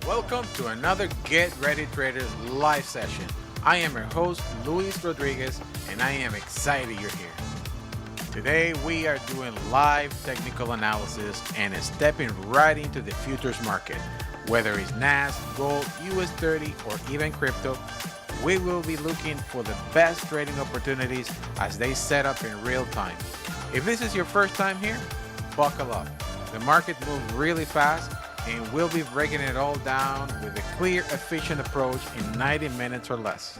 Welcome to another Get Ready Traders live session. I am your host, Luis Rodriguez, and I am excited you're here. Today we are doing live technical analysis and stepping right into the futures market. Whether it's NASDAQ, gold, US30, or even crypto, we will be looking for the best trading opportunities as they set up in real time. If this is your first time here, buckle up. The market moves really fast, and we'll be breaking it all down with a clear, efficient approach in 90 minutes or less.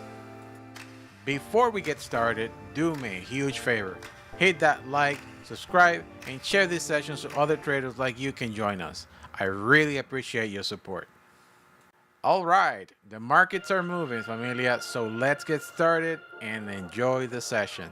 Before we get started, do me a huge favor. Hit that like, subscribe, and share this session so other traders like you can join us. I really appreciate your support. All right, the markets are moving, familia, so let's get started and enjoy the session.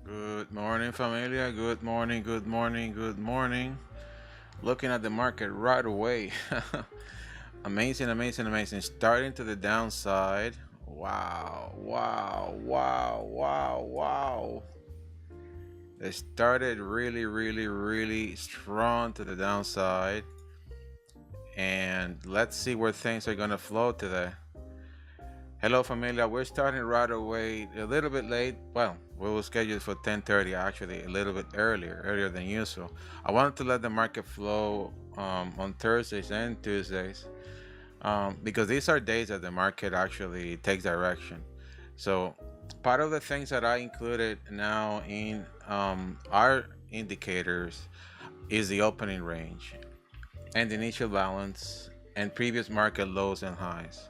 Good morning, familia. Good morning, good morning, good morning. Looking at the market right away. Amazing, amazing, amazing. Starting to the downside. Wow, wow, wow, wow, wow. It started really, really, really strong to the downside. And let's see where things are going to flow today. Hello, familia. We're starting right away, a little bit late. Well, we were scheduled for 10:30, actually, a little bit earlier than usual. I wanted to let the market flow on Thursdays and Tuesdays because these are days that the market actually takes direction. So part of the things that I included now in our indicators is the opening range and the initial balance and previous market lows and highs.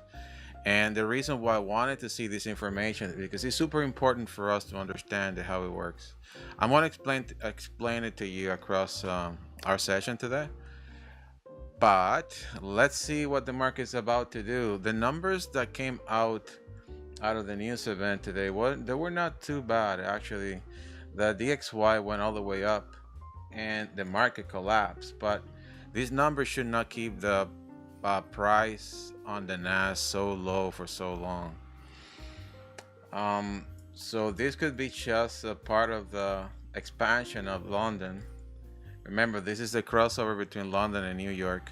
And the reason why I wanted to see this information is because it's super important for us to understand how it works. I'm going to explain it to you across our session today. But let's see what the market's about to do. The numbers that came out of the news event today, they were not too bad, actually. The DXY went all the way up and the market collapsed. But these numbers should not keep the price on the NAS so low for so long. So this could be just a part of the expansion of London. Remember, this is the crossover between London and New York.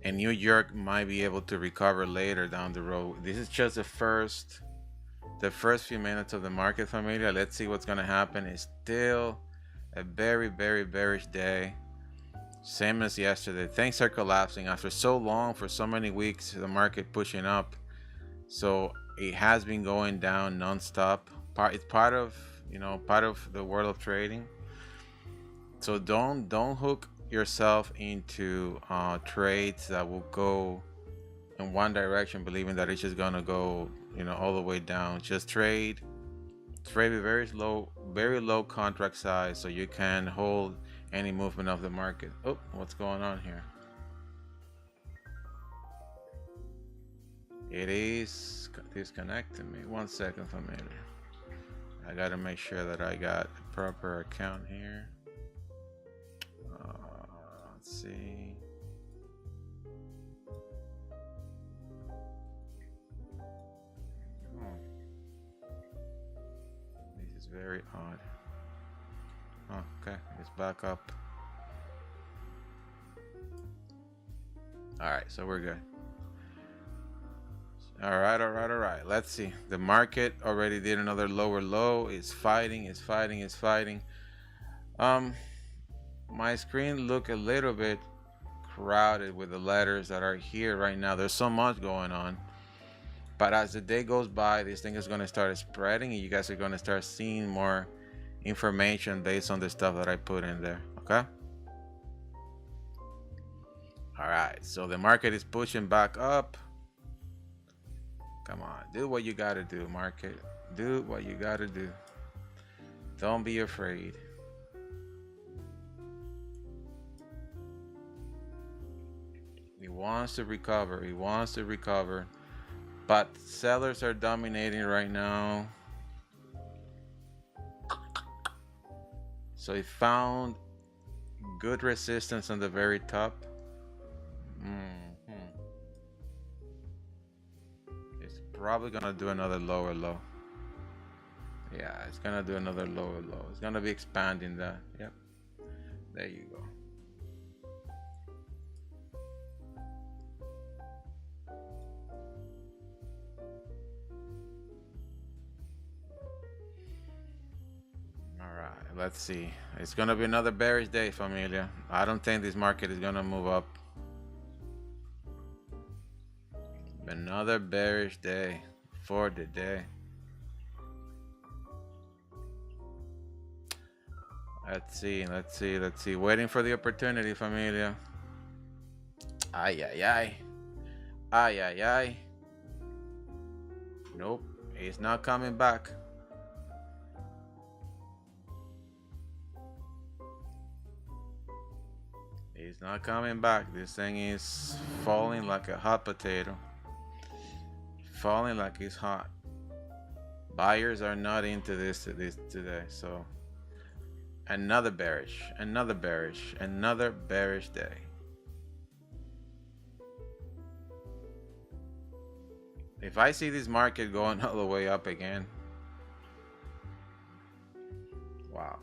And New York might be able to recover later down the road. This is just the first few minutes of the market, familia. Let's see what's going to happen. It's still a very, very bearish day. Same as yesterday. Things are collapsing after so long, for so many weeks, the market pushing up. So it has been going down non-stop. It's part of the world of trading. So don't hook yourself into trades that will go in one direction, believing that it's just gonna go all the way down. Just trade with very low contract size so you can hold any movement of the market. Oh, what's going on here? It is disconnecting me. 1 second, familia. I gotta make sure that I got a proper account here. Let's see. This is very odd. Oh, okay, it's back up. All right, so we're good. All right. Let's see. The market already did another lower low. It's fighting. My screen look a little bit crowded with the letters that are here right now. There's so much going on. But as the day goes by, this thing is going to start spreading, and you guys are going to start seeing more information based on the stuff that I put in there. Okay. All right. So the market is pushing back up. Come on, do what you gotta do, market. Do what you gotta do. Don't be afraid. He wants to recover. He wants to recover. But sellers are dominating right now. So he found good resistance on the very top. It's probably gonna do another lower low. Yeah, it's gonna do another lower low. It's gonna be expanding that. Yep. There you go. Alright, let's see. It's gonna be another bearish day, familia. I don't think this market is gonna move up. Another bearish day for the day. Let's see. Waiting for the opportunity, familia. Ay, ay, ay. Ay, ay, ay. Nope, he's not coming back. He's not coming back. This thing is falling like a hot potato. Falling like it's hot. Buyers are not into this today, so another bearish day. If I see this market going all the way up again, wow.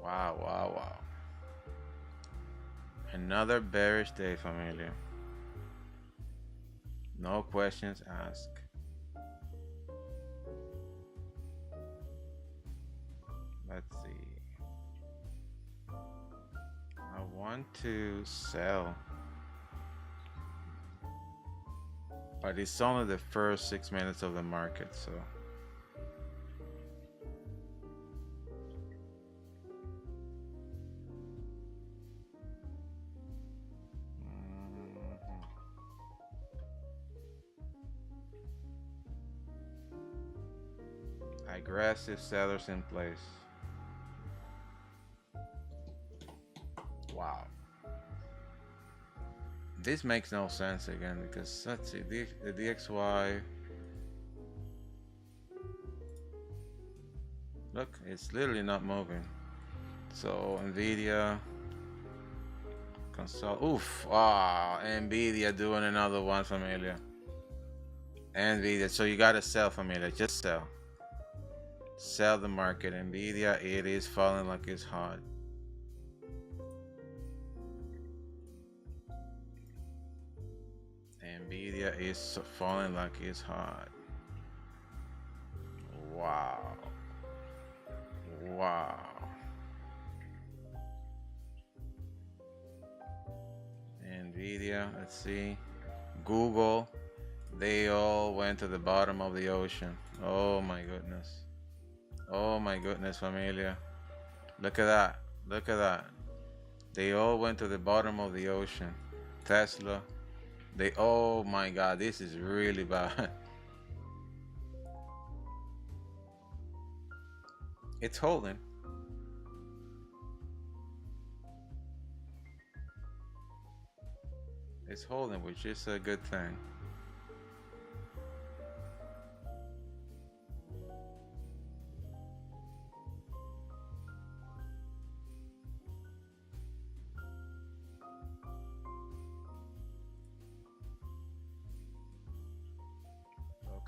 Wow. Another bearish day, familia. No questions asked. Let's see. I want to sell, but it's only the first 6 minutes of the market, so aggressive sellers in place. Wow. This makes no sense again, because let's see, the DXY. Look, it's literally not moving. So Nvidia consult. Oof. Ah, Nvidia doing another one, familia. Nvidia. So you gotta sell, familia. Just sell. Sell the market. Nvidia, it is falling like it's hot. Nvidia is falling like it's hot. Wow. Nvidia, let's see. Google, they all went to the bottom of the ocean. Oh my goodness. Oh my goodness, familia. Look at that. They all went to the bottom of the ocean. Tesla, oh my god, this is really bad. It's holding. It's holding, which is a good thing.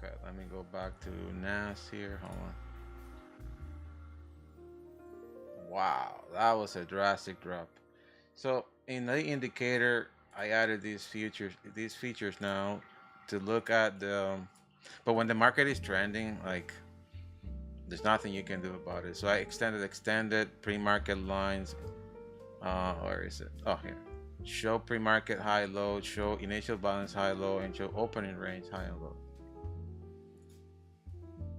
Okay, let me go back to NAS here. Hold on. Wow, that was a drastic drop. So in the indicator, I added these features now to look at the. But when the market is trending, like, there's nothing you can do about it. So I extended pre-market lines. Or is it? Oh, here. Show pre-market high low, show initial balance high low, and show opening range high and low.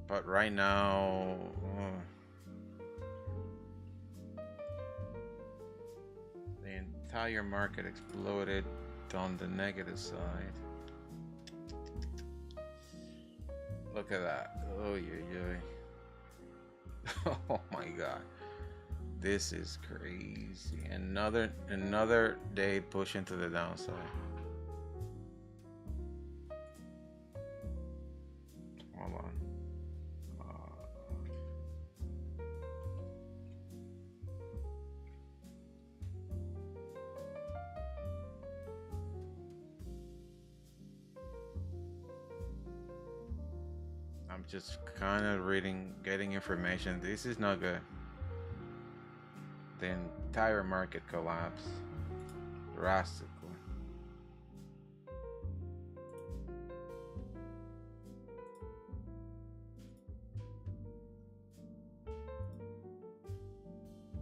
But right now, the entire market exploded on the negative side. Look at that. Oh yeah. Oh my God. This is crazy. Another day pushing to the downside. Hold on. I'm just kind of reading, getting information. This is not good. The entire market collapsed drastically.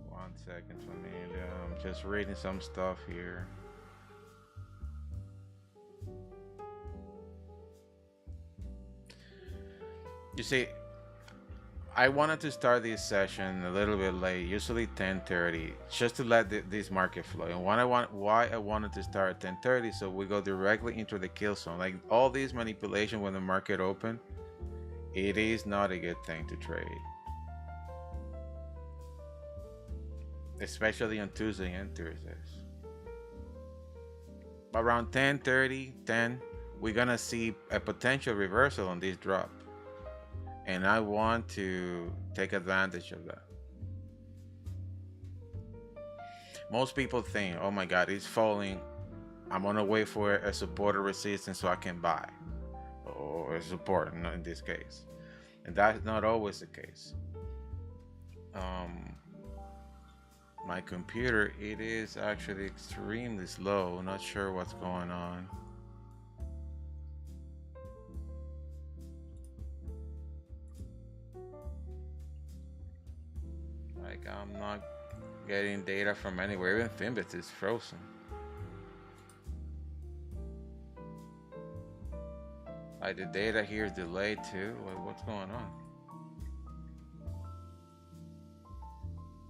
One second, familia. I'm just reading some stuff here. You see, I wanted to start this session a little bit late, usually 10:30, just to let this market flow. And why I wanted to start at 10:30, so we go directly into the kill zone. Like all these manipulation when the market open, it is not a good thing to trade, especially on Tuesday and Thursdays. Around 10:30, 10, we're gonna see a potential reversal on this drop. And I want to take advantage of that. Most people think, oh my God, it's falling. I'm gonna wait for a support or resistance so I can buy, or a support in this case. And that's not always the case. My computer, it is actually extremely slow. Not sure what's going on. Like I'm not getting data from anywhere. Even Finbit is frozen. Like the data here is delayed too. Like what's going on?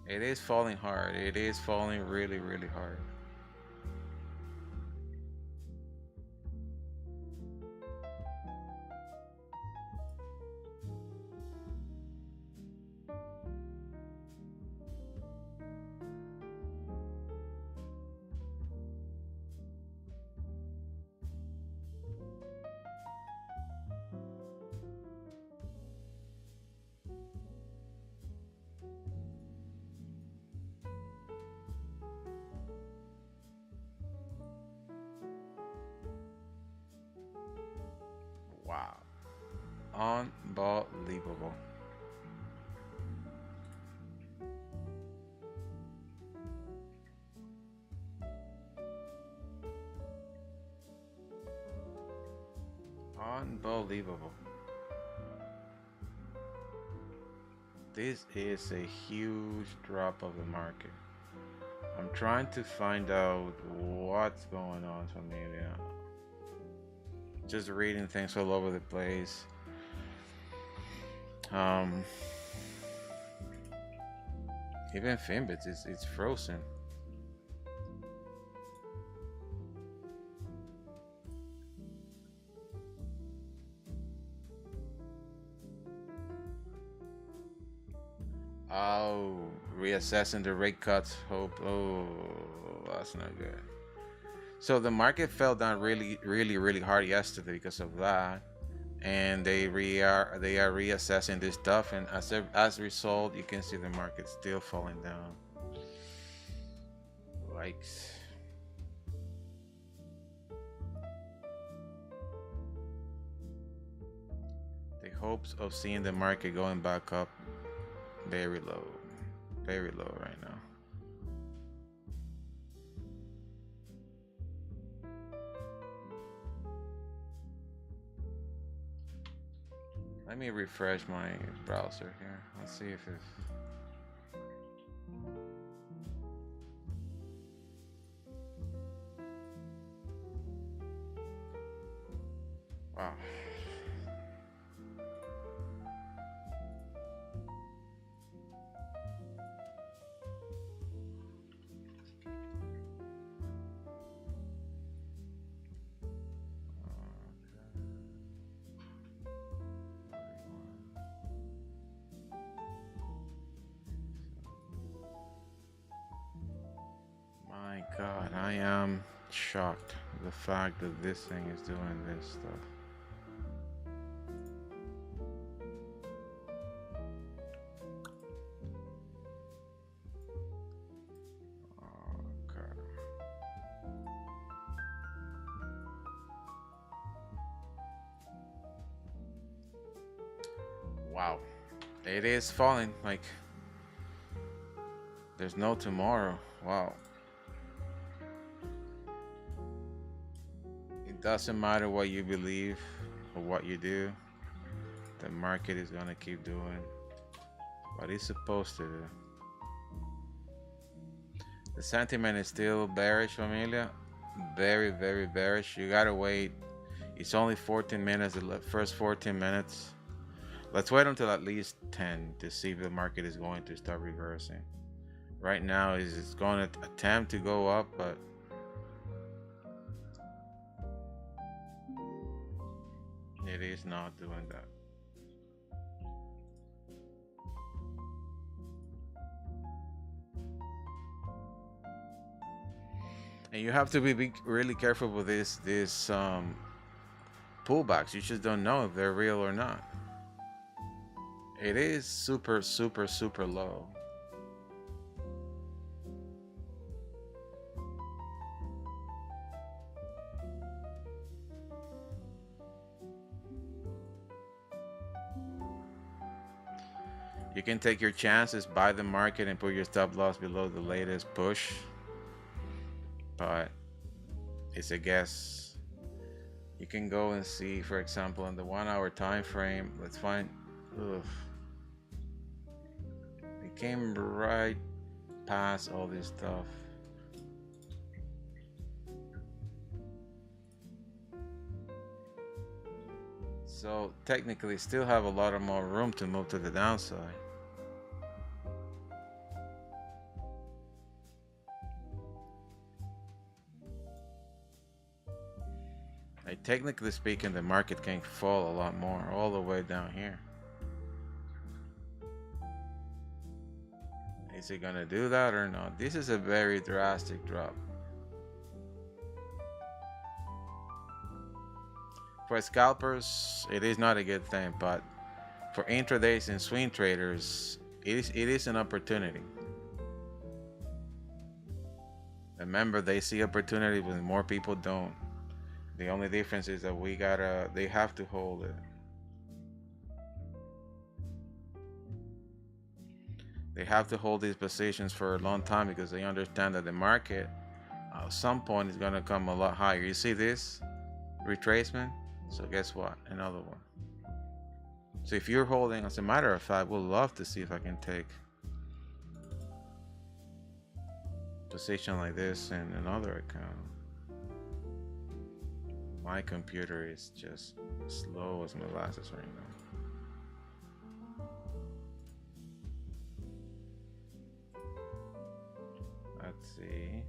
It is falling hard. It is falling really, really hard. Wow. Unbelievable. Unbelievable. This is a huge drop of the market. I'm trying to find out what's going on, familia. Just reading things all over the place. Even Finbit, it's frozen. Oh, reassessing the rate cuts. Hope. Oh, that's not good. So the market fell down really hard yesterday because of that, and they are reassessing this stuff, and as a result, you can see the market still falling down. Like the hopes of seeing the market going back up very low right now. Let me refresh my browser here. Let's see if it's... Wow. I am shocked at the fact that this thing is doing this stuff. Okay. Wow. It is falling like there's no tomorrow. Wow. It doesn't matter what you believe or what you do, the market is gonna keep doing what it's supposed to do. The sentiment is still bearish, familia. Very, very bearish. You gotta wait. It's only 14 minutes, the first 14 minutes. Let's wait until at least 10 to see if the market is going to start reversing. Right now, it's going to attempt to go up, but it is not doing that. And you have to be really careful with this pullbacks. You just don't know if they're real or not. It is super, super, super low. You can take your chances, buy the market, and put your stop loss below the latest push. But it's a guess. You can go and see, for example, in the 1 hour time frame. Let's find. Ugh. It came right past all this stuff. So technically still have a lot of more room to move to the downside. Like, technically speaking, the market can fall a lot more, all the way down here. Is it gonna do that or not? This is a very drastic drop. For scalpers, it is not a good thing, but for intradays and swing traders, it is an opportunity. Remember, they see opportunity when more people don't. The only difference is that they have to hold it. They have to hold these positions for a long time because they understand that the market at some point is going to come a lot higher. You see this retracement? So guess what? Another one. So if you're holding, as a matter of fact, we'll love to see if I can take position like this in another account. My computer is just slow as molasses right now. Let's see.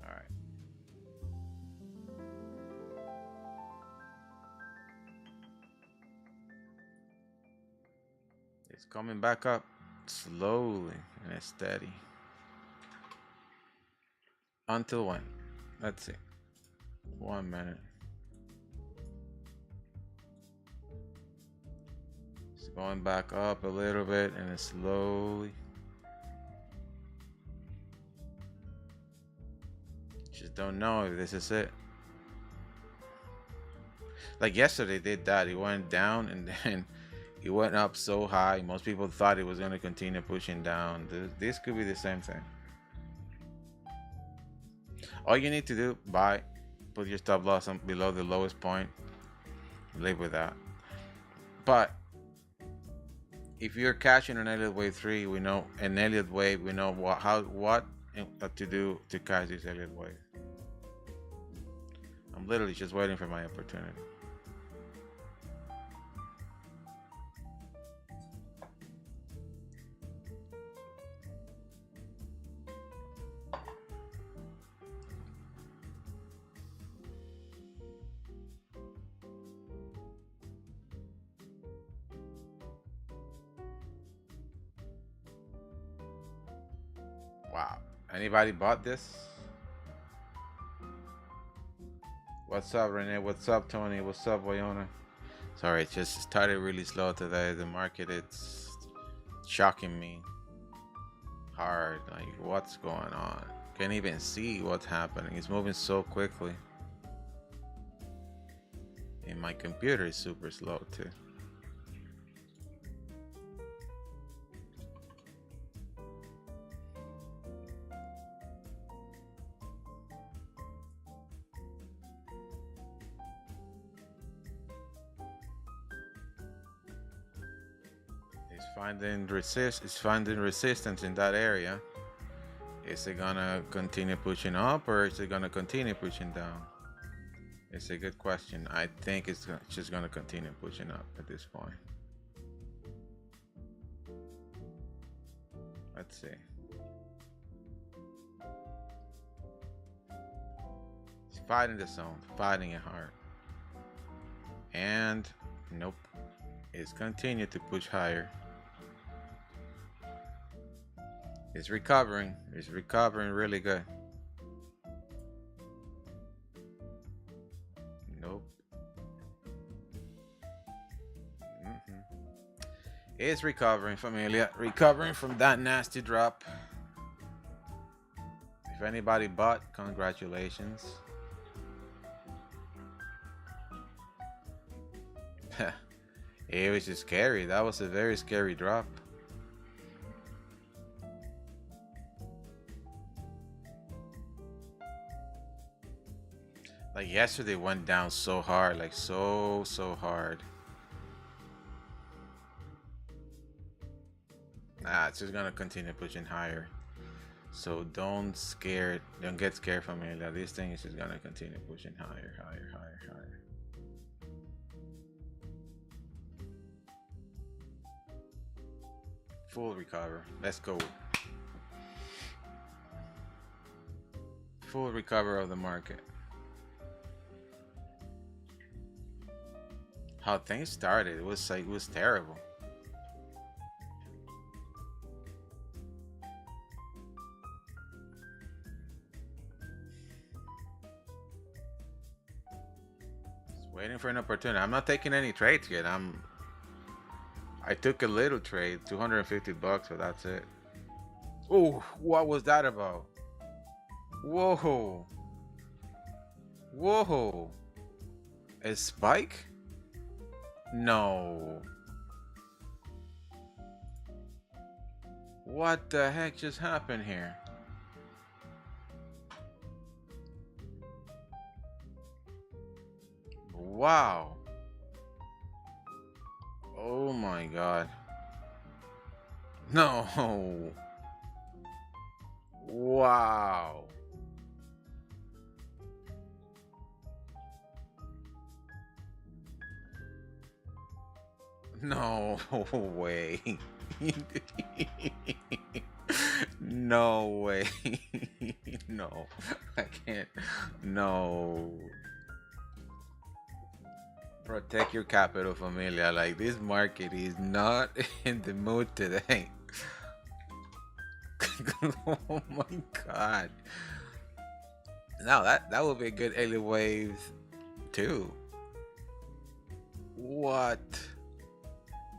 All right. It's coming back up slowly and steady. Until when? Let's see. 1 minute. It's going back up a little bit and it's slowly. Just don't know if this is it. Like yesterday did that. It went down and then it went up so high. Most people thought it was going to continue pushing down. This could be the same thing. All you need to do, buy, put your stop loss below the lowest point, live with that. But if you're catching an Elliott wave 3, we know an Elliott wave, we know what to do to catch this Elliott wave. I'm literally just waiting for my opportunity. Wow. Anybody bought this? What's up, Renee? What's up, Tony? What's up, Wyona? Sorry, it just started really slow today. The market, it's shocking me hard. Like, what's going on? Can't even see what's happening. It's moving so quickly. And my computer is super slow too. It's finding resistance in that area. Is it gonna continue pushing up, or is it gonna continue pushing down? It's a good question. I think it's just gonna continue pushing up at this point. Let's see. It's fighting the zone, fighting it hard. And nope, it's continued to push higher. It's recovering really good. Nope. It's recovering, familia. Recovering from that nasty drop. If anybody bought, congratulations. It was just scary. That was a very scary drop. Like yesterday went down so hard, like so hard. Nah, it's just gonna continue pushing higher. So don't get scared from it. That this thing is just gonna continue pushing higher. Full recover. Let's go. Full recover of the market. How things started, it was terrible. Just waiting for an opportunity. I'm not taking any trades yet. I took a little trade, 250 bucks, but that's it. Oh, what was that about? Whoa. A spike? No. What the heck just happened here? Wow. Oh my god. No. Wow. No way. No way. No, I can't. No. Protect your capital, familia. Like, this market is not in the mood today. Oh my god. Now that would be a good Elliott wave too. What?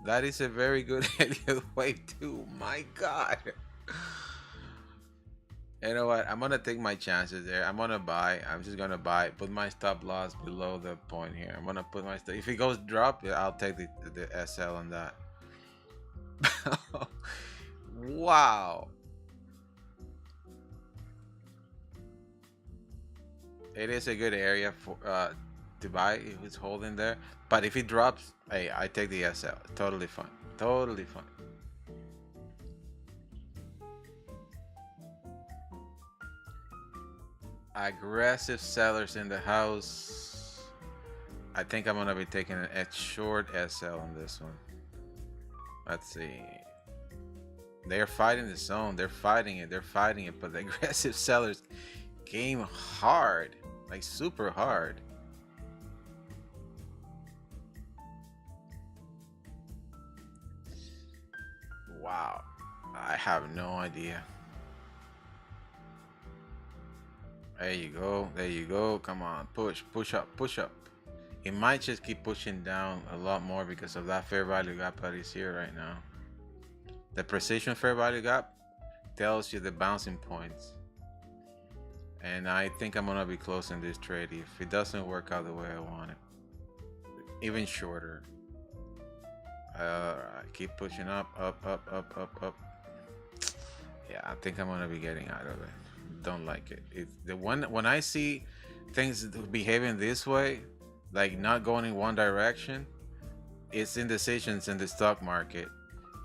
That is a very good Elliott wave too. My god. You know what? I'm gonna take my chances there. I'm gonna buy. I'm just gonna buy. Put my stop loss below the point here. I'm gonna put my stop. If it goes drop, yeah, I'll take the SL on that. Wow. It is a good area for to buy if it's holding there. But if it drops, hey, I take the SL. Totally fine. Totally fine. Aggressive sellers in the house. I think I'm gonna be taking a short SL on this one. Let's see. They're fighting the zone. They're fighting it. But the aggressive sellers came hard, like super hard. Wow. I have no idea. There you go. There you go. Come on. Push up, push up. It might just keep pushing down a lot more because of that fair value gap that is here right now. The precision fair value gap tells you the bouncing points. And I think I'm gonna be closing this trade if it doesn't work out the way I want it. Even shorter. I keep pushing up, up, up, up, up, up. Yeah, I think I'm gonna be getting out of it. Don't like it. When I see things behaving this way, like not going in one direction, it's indecisions in the stock market.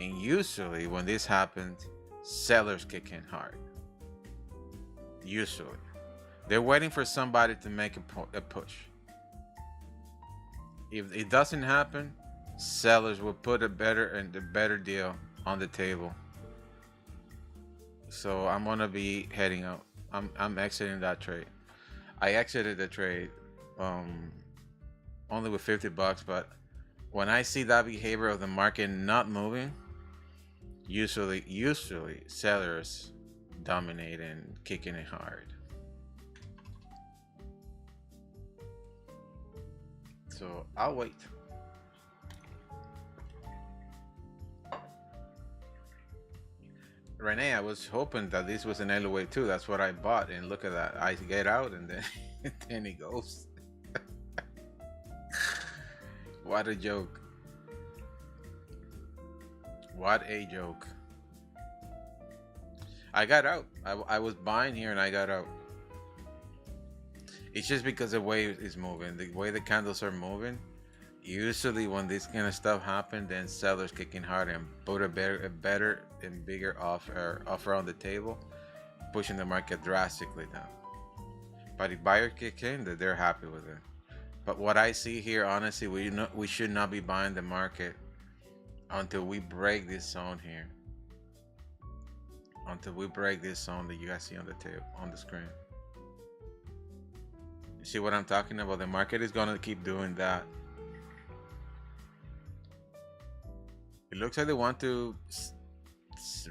And usually when this happens, sellers kick in hard. Usually. They're waiting for somebody to make a push. If it doesn't happen, sellers will put a better deal on the table. So I'm gonna be heading out. I'm exiting that trade. I exited the trade only with 50 bucks, but when I see that behavior of the market not moving, usually sellers dominate and kicking it hard. So I'll wait. Renee, I was hoping that this was an Elliott too. That's what I bought, and look at that. I get out, and then then he goes. What a joke! What a joke! I got out. I was buying here, and I got out. It's just because the way it's moving, the way the candles are moving. Usually when this kind of stuff happens, then sellers kicking hard and put a better and bigger offer on the table, pushing the market drastically down. But if buyers kick in, they're happy with it. But what I see here, honestly, we should not be buying the market until we break this zone here. Until we break this zone that you guys see on the table on the screen. You see what I'm talking about? The market is gonna keep doing that. It looks like they want to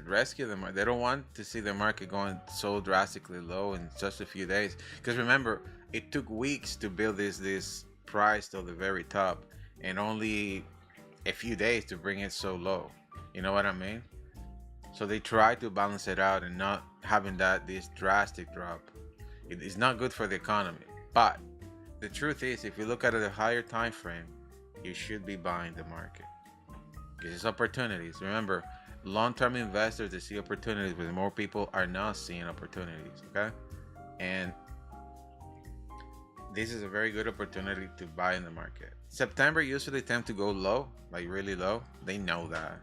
rescue the market. They don't want to see the market going so drastically low in just a few days. Because remember, it took weeks to build this price to the very top, and only a few days to bring it so low. You know what I mean? So they try to balance it out and not having this drastic drop. It is not good for the economy. But the truth is, if you look at a higher time frame, you should be buying the market. Because it's opportunities. Remember, long-term investors, they see opportunities, but more people are not seeing opportunities. Okay, and this is a very good opportunity to buy in the market. September usually tend to go low, like really low. They know that,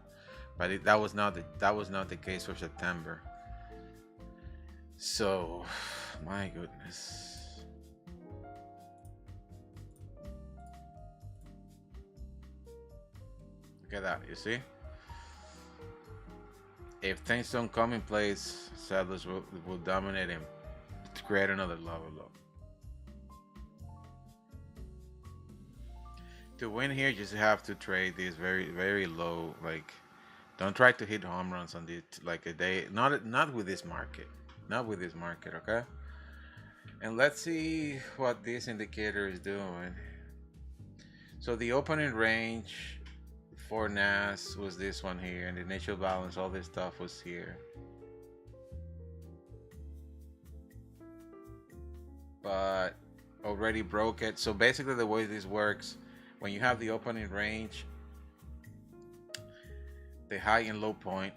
but that was not the case for September. So, my goodness. Look at that, you see? If things don't come in place, sellers will dominate and create another lower low. To win here, you just have to trade these very, very low. Like, don't try to hit home runs on this like a day. Not with this market. Not with this market, okay? And let's see what this indicator is doing. So the opening range for NAS was this one here, and the initial balance, all this stuff was here. But already broke it. So basically the way this works, when you have the opening range, the high and low point,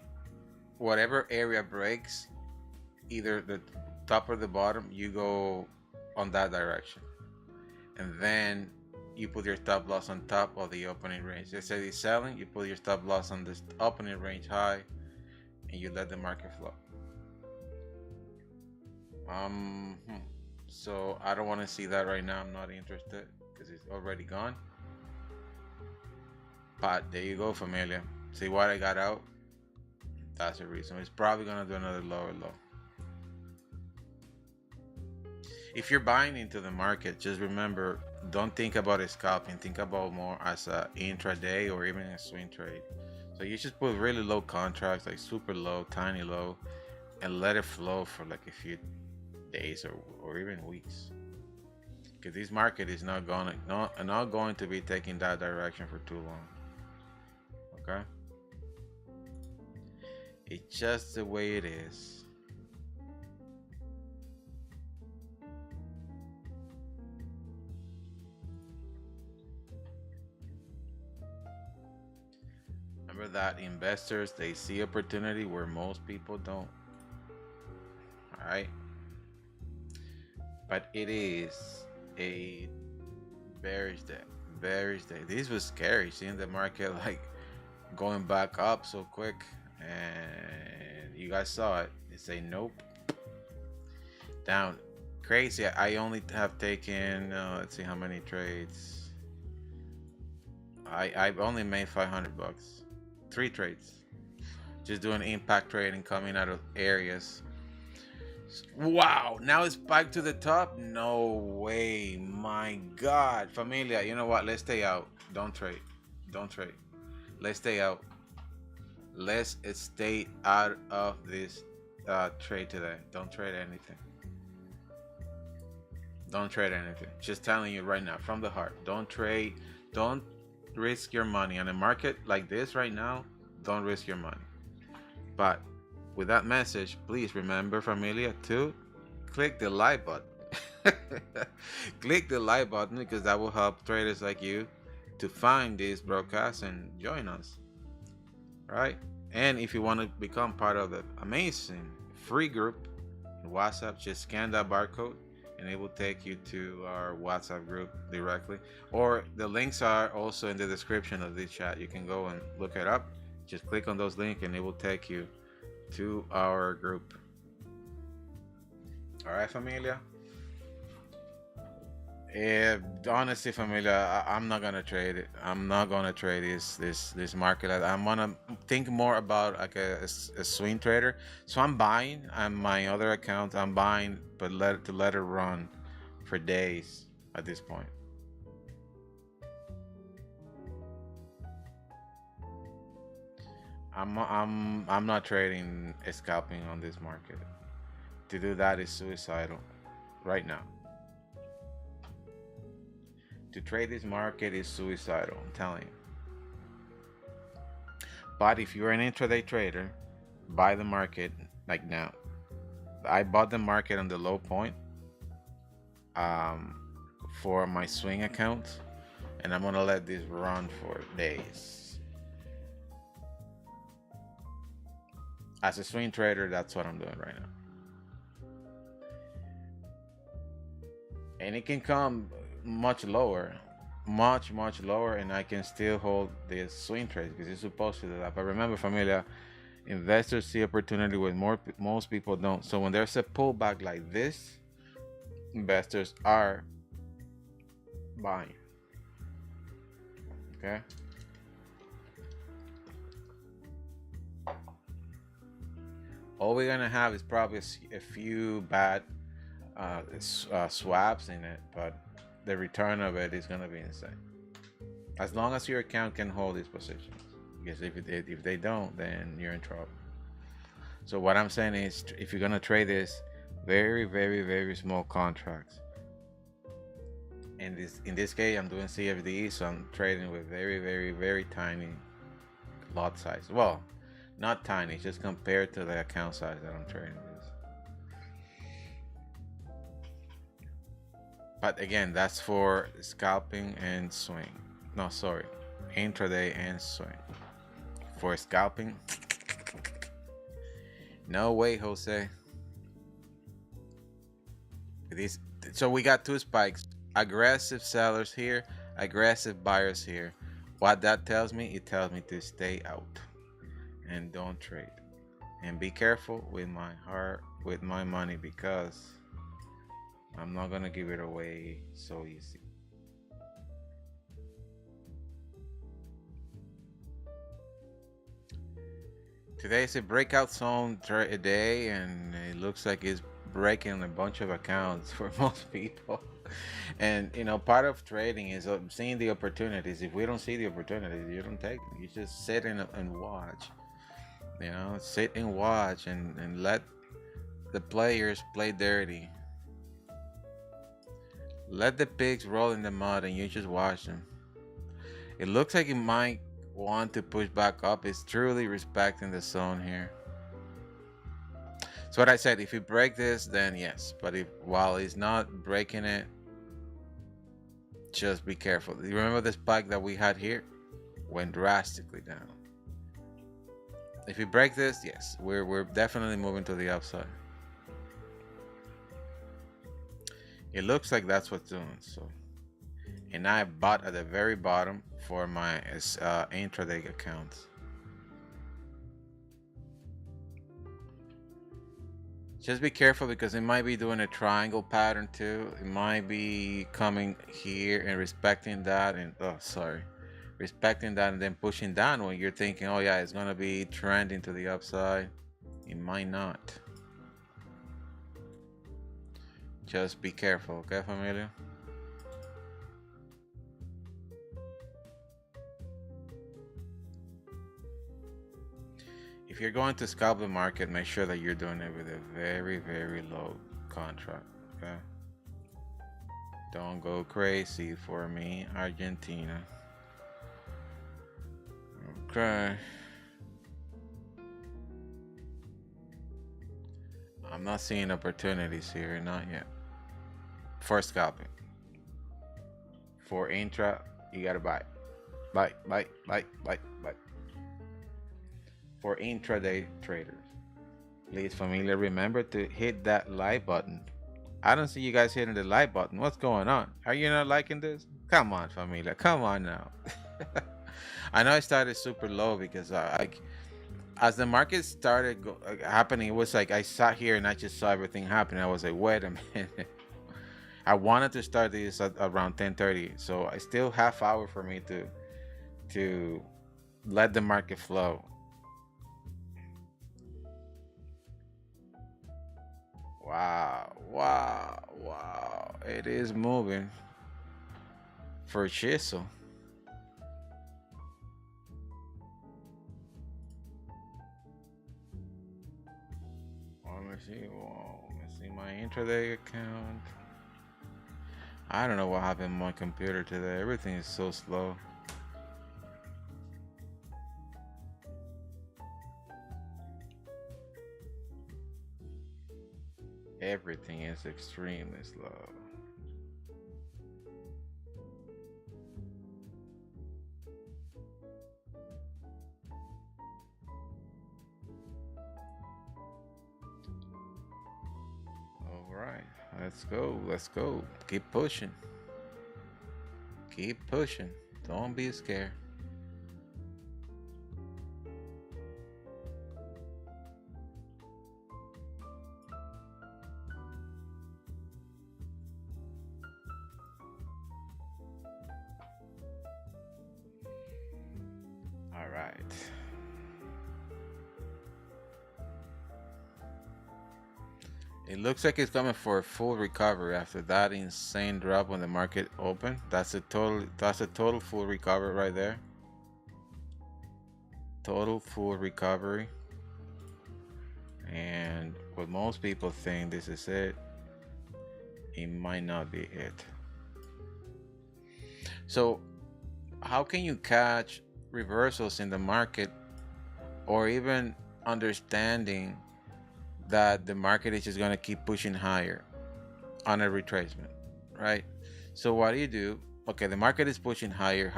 whatever area breaks, either the top or the bottom, you go on that direction. And then you put your stop loss on top of the opening range. Let's say it's selling, you put your stop loss on this opening range high, and you let the market flow. So I don't want to see that right now. I'm not interested because it's already gone. But there you go, familia. See what I got out? That's the reason. It's probably gonna do another lower low. If you're buying into the market, just remember, don't think about a scalping. Think about more as a intraday or even a swing trade. So you just put really low contracts, like super low, tiny low, and let it flow for like a few days or even weeks, because this market is not going to be taking that direction for too long. Okay, it's just the way it is. Remember that investors, they see opportunity where most people don't. All right, but it is a bearish day. Bearish day. This was scary, seeing the market like going back up so quick, and you guys saw it. They say nope, down. Crazy. I only have taken let's see how many trades. I've only made 500 bucks. 3 trades. Just doing impact trading, coming out of areas. Wow, now it's back to the top. No way. My God, familia. You know what? Let's stay out. Don't trade. Don't trade. Let's stay out. Let's stay out of this trade today. Don't trade anything. Don't trade anything. Just telling you right now, from the heart. Don't trade. Don't risk your money on a market like this right now. Don't risk your money. But with that message, please remember, familia, to click the like button. Click the like button, because that will help traders like you to find this broadcast and join us, right? And if you want to become part of the amazing free group in WhatsApp, just scan that barcode and it will take you to our WhatsApp group directly, or the links are also in the description of this chat. You can go and look it up. Just click on those links and it will take you to our group. All right, familia. Honestly, familia, I'm not gonna trade it. I'm not gonna trade this market. I'm gonna think more about like a swing trader. So I'm buying on my other account. I'm buying, but let it run for days at this point. I'm not trading scalping on this market. To do that is suicidal right now. To trade this market is suicidal, I'm telling you. But if you're an intraday trader, buy the market like now. I bought the market on the low point for my swing account, and I'm gonna let this run for days. As a swing trader, that's what I'm doing right now. And it can come much lower, much lower, and I can still hold this swing trade because it's supposed to do that. But remember, familia, investors see opportunity when most people don't. So when there's a pullback like this, investors are buying. Okay. All we're gonna have is probably a few bad swaps in it, but the return of it is gonna be insane. As long as your account can hold these positions, because if they don't, then you're in trouble. So what I'm saying is, if you're gonna trade this, very small contracts. And in this case, I'm doing CFD, so I'm trading with very tiny lot size. Well, not tiny, just compared to the account size that I'm trading with. But again, that's for scalping and swing. No, sorry, intraday and swing. For scalping, no way, Jose. So we got two spikes: aggressive sellers here, aggressive buyers here. What that tells me, it tells me to stay out and don't trade, and be careful with my money, because I'm not gonna give it away so easy. Today is a breakout zone day, and it looks like it's breaking a bunch of accounts for most people. And part of trading is seeing the opportunities. If we don't see the opportunities, you don't take them. You just sit and watch. Sit and watch and let the players play dirty. Let the pigs roll in the mud and you just watch them. It looks like it might want to push back up. It's truly respecting the zone here. So what I said, if you break this, then yes. But if while it's not breaking it, just be careful. You remember the spike that we had here? Went drastically down. If you break this, yes, we're definitely moving to the upside. It looks like that's what's doing. So, and I bought at the very bottom for my intraday accounts. Just be careful because it might be doing a triangle pattern too. It might be coming here and respecting that and respecting that and then pushing down when you're thinking, oh yeah, it's gonna be trending to the upside. It might not. Just be careful, okay, familia? If you're going to scalp the market, make sure that you're doing it with a very, very low contract, okay? Don't go crazy for me, Argentina. Okay. I'm not seeing opportunities here, not yet. For scalping. For intra, you gotta buy. Buy. For intraday traders, please, familia, remember to hit that like button. I don't see you guys hitting the like button. What's going on? Are you not liking this? Come on, familia. Come on now. I know I started super low because as the market started happening, it was like I sat here and I just saw everything happening. I was like, wait a minute. I wanted to start this at around 10:30, so I still half hour for me to let the market flow. Wow. It is moving for chisel. Let me see. Whoa, let me see my intraday account. I don't know what happened to my computer today. Everything is so slow. Everything is extremely slow. All right, let's go. Keep pushing. Don't be scared. All right. It looks like it's coming for a full recovery after that insane drop when the market opened. That's a total full recovery right there. Total full recovery. And what most people think this is it, it might not be it. So how can you catch reversals in the market, or even understanding that the market is just going to keep pushing higher on a retracement, right? So what do? Okay, the market is pushing higher,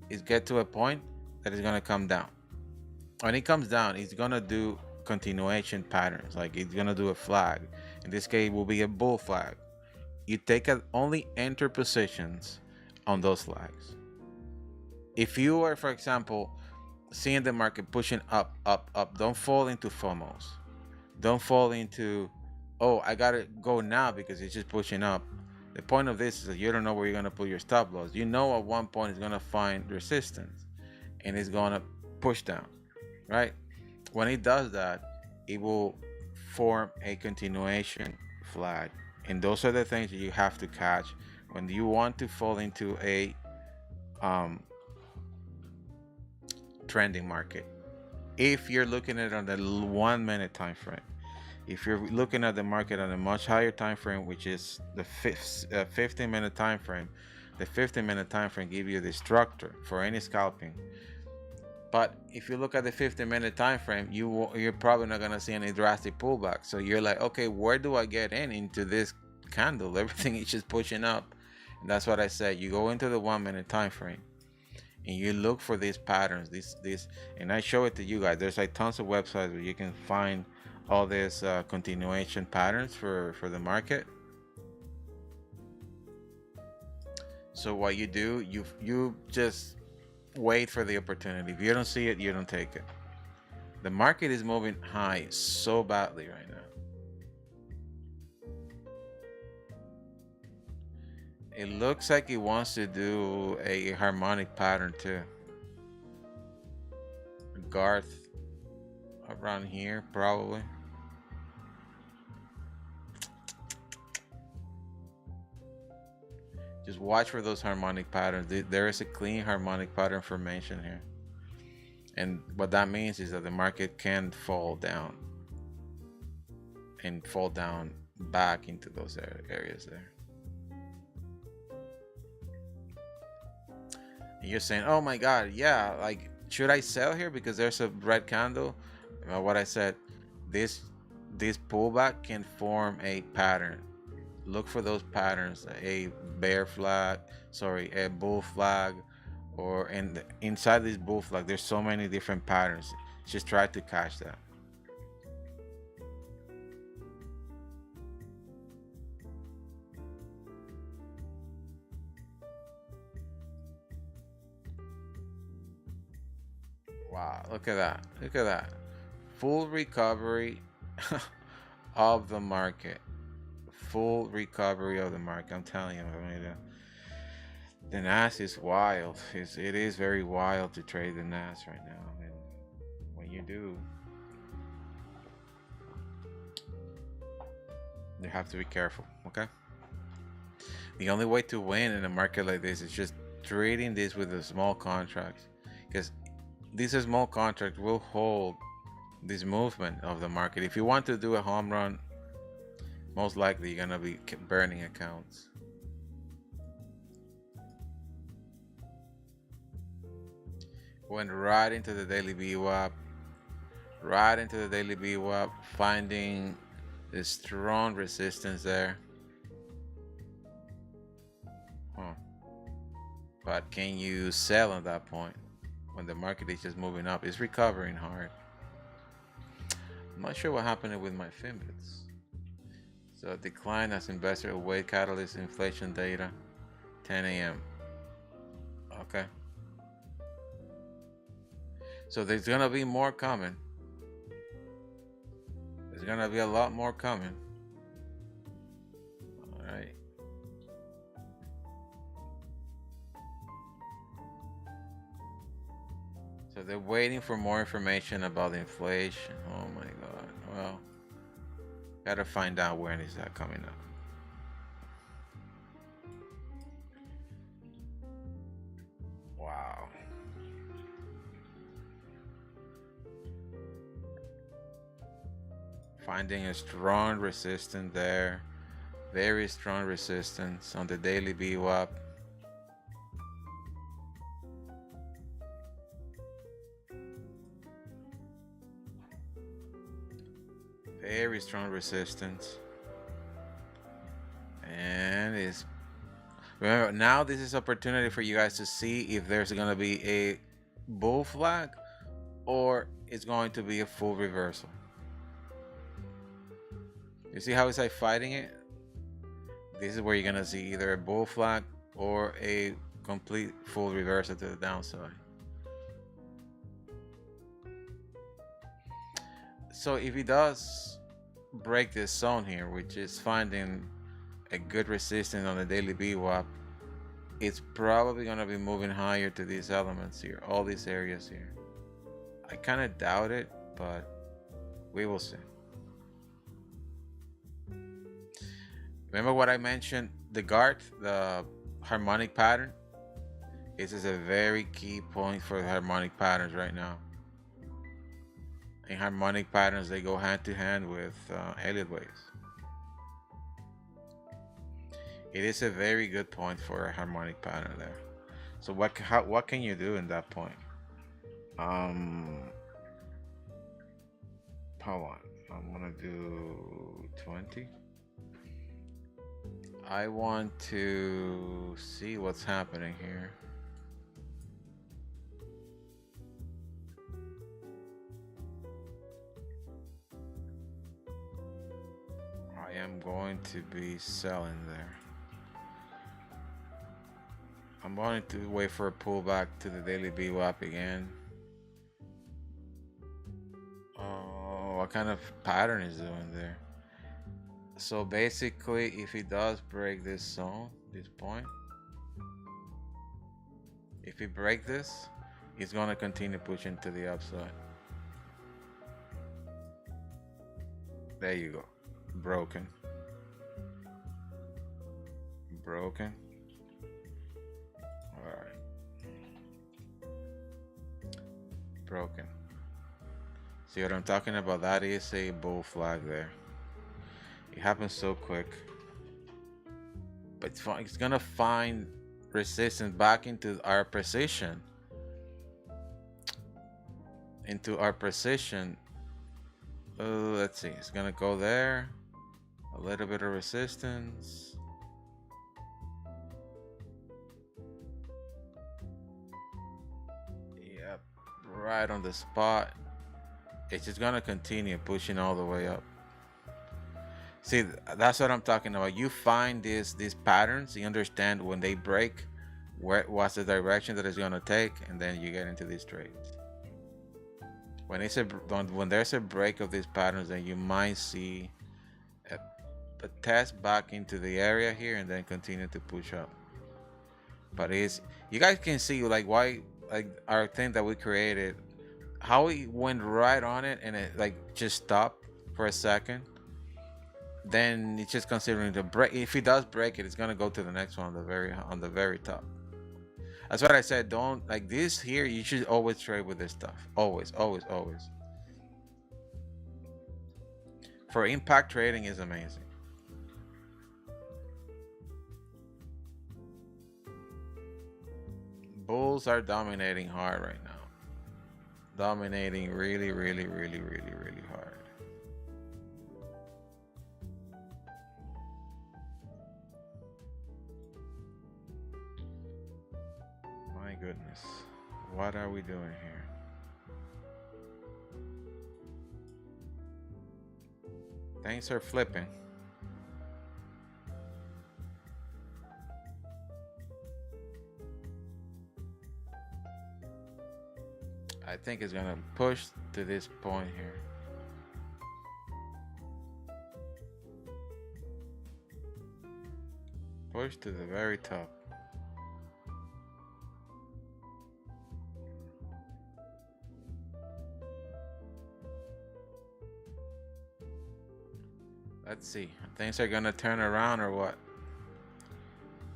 is get to a point that it's going to come down. When it comes down, it's going to do continuation patterns, like it's going to do a flag. In this case, it will be a bull flag. You only enter positions on those flags. If you are, for example, seeing the market pushing up, don't fall into FOMOs. Don't fall into, oh, I gotta go now because it's just pushing up. The point of this is that you don't know where you're gonna put your stop loss. You know at one point it's gonna find resistance and it's gonna push down, right? When it does that, it will form a continuation flag. And those are the things that you have to catch when you want to fall into a trending market. If you're looking at it on the 1 minute time frame, If you're looking at the market on a much higher time frame, which is the 15-minute time frame, the 15-minute time frame gives you the structure for any scalping. But if you look at the 15-minute time frame, you're probably not gonna see any drastic pullback. So you're like, okay, where do I get into this candle? Everything is just pushing up, and that's what I said. You go into the 1-minute time frame, and you look for these patterns. These, and I show it to you guys. There's like tons of websites where you can find all these continuation patterns for the market. So what you do, you just wait for the opportunity. If you don't see it, you don't take it. The market is moving high so badly right now. It looks like it wants to do a harmonic pattern too. Garth around here probably. Just watch for those harmonic patterns. There is a clean harmonic pattern formation here. And what that means is that the market can fall down and fall down back into those areas there. And you're saying, oh my God, yeah, like, should I sell here because there's a red candle? What I said, this pullback can form a pattern. Look for those patterns, a bear flag, sorry, a bull flag, or inside this bull flag, there's so many different patterns. Just try to catch that. Wow, look at that. Look at that. Full recovery of the market. Full recovery of the market. I'm telling you, I mean, the NAS is wild. It is very wild to trade the NAS right now. And when you do, you have to be careful, okay? The only way to win in a market like this is just trading this with the small contracts, because these small contracts will hold this movement of the market. If you want to do a home run, most likely you're gonna be burning accounts. Went right into the daily VWAP, right into the daily VWAP, finding the strong resistance there. But can you sell at that point when the market is just moving up? It's recovering hard. I'm not sure what happened with my FIMBITs. So decline as investor await catalyst inflation data, 10 a.m. Okay. So there's gonna be more coming. There's gonna be a lot more coming. All right. So they're waiting for more information about the inflation. Oh my God. Well, gotta find out when is that coming up. Wow. Finding a strong resistance there. Very strong resistance on the daily VWAP. Very strong resistance. And it's, remember, now this is opportunity for you guys to see if there's going to be a bull flag or it's going to be a full reversal. You see how it's like fighting it? This is where you're going to see either a bull flag or a complete full reversal to the downside. So if he does break this zone here, which is finding a good resistance on the daily VWAP, it's probably going to be moving higher to these elements here, all these areas here. I kind of doubt it, but we will see. Remember what I mentioned, the Garth, the harmonic pattern? This is a very key point for the harmonic patterns right now. In harmonic patterns, they go hand to hand with Elliott waves. It is a very good point for a harmonic pattern there. So what can you do in that point? Hold on. I'm gonna do 20. I want to see what's happening here. I am going to be selling there. I'm going to wait for a pullback to the daily VWAP again. Oh, what kind of pattern is doing there? So basically, if he does break this zone, this point, if he break this, he's going to continue pushing to the upside. There you go. Broken. Broken. All right. Broken. See what I'm talking about? That is a bull flag there. It happens so quick. But it's gonna find resistance back into our position. Let's see. It's gonna go there. A little bit of resistance. Yep. Right on the spot. It's just gonna continue pushing all the way up. See, that's what I'm talking about. You find these patterns, you understand when they break, what's the direction that it's gonna take, and then you get into these trades. When there's a break of these patterns, then you might see a test back into the area here, and then continue to push up. But you guys can see why our thing that we created, how it went right on it, and it just stopped for a second. Then it's just considering the break. If he does break it, it's gonna go to the next one on the very top. That's what I said. Don't like this here. You should always trade with this stuff. Always. For impact trading is amazing. Bulls are dominating hard right now. Dominating really hard. My goodness, what are we doing here? Things are flipping. I think it's gonna push to this point here. Push to the very top. Let's see. Things are gonna turn around or what?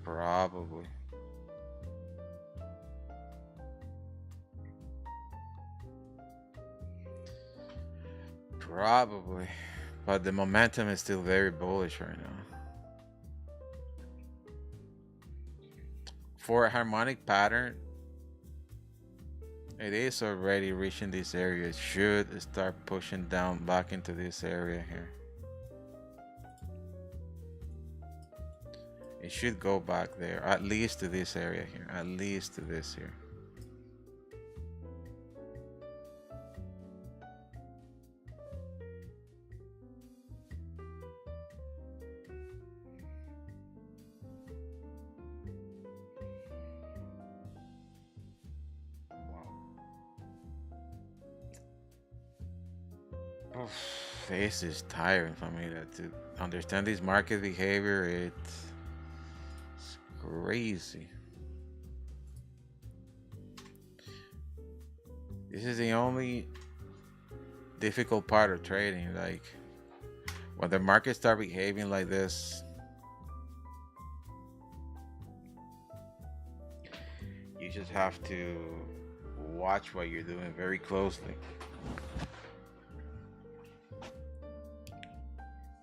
Probably. Probably. But the momentum is still very bullish right now. For a harmonic pattern, it is already reaching this area. It should start pushing down back into this area here. It should go back there, at least to this area here, at least to this here. This is tiring for me to understand this market behavior. It's crazy. This is the only difficult part of trading. Like when the market start behaving like this, you just have to watch what you're doing very closely.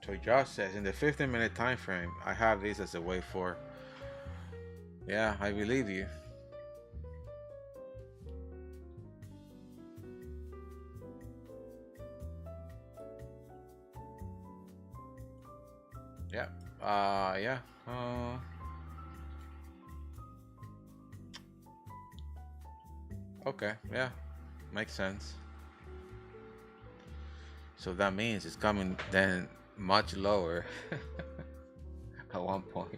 So Josh says in the 15-minute time frame, I have this as a wave 4. Yeah, I believe you. Yeah. Yeah. Okay. Yeah. Makes sense. So that means it's coming then much lower at one point.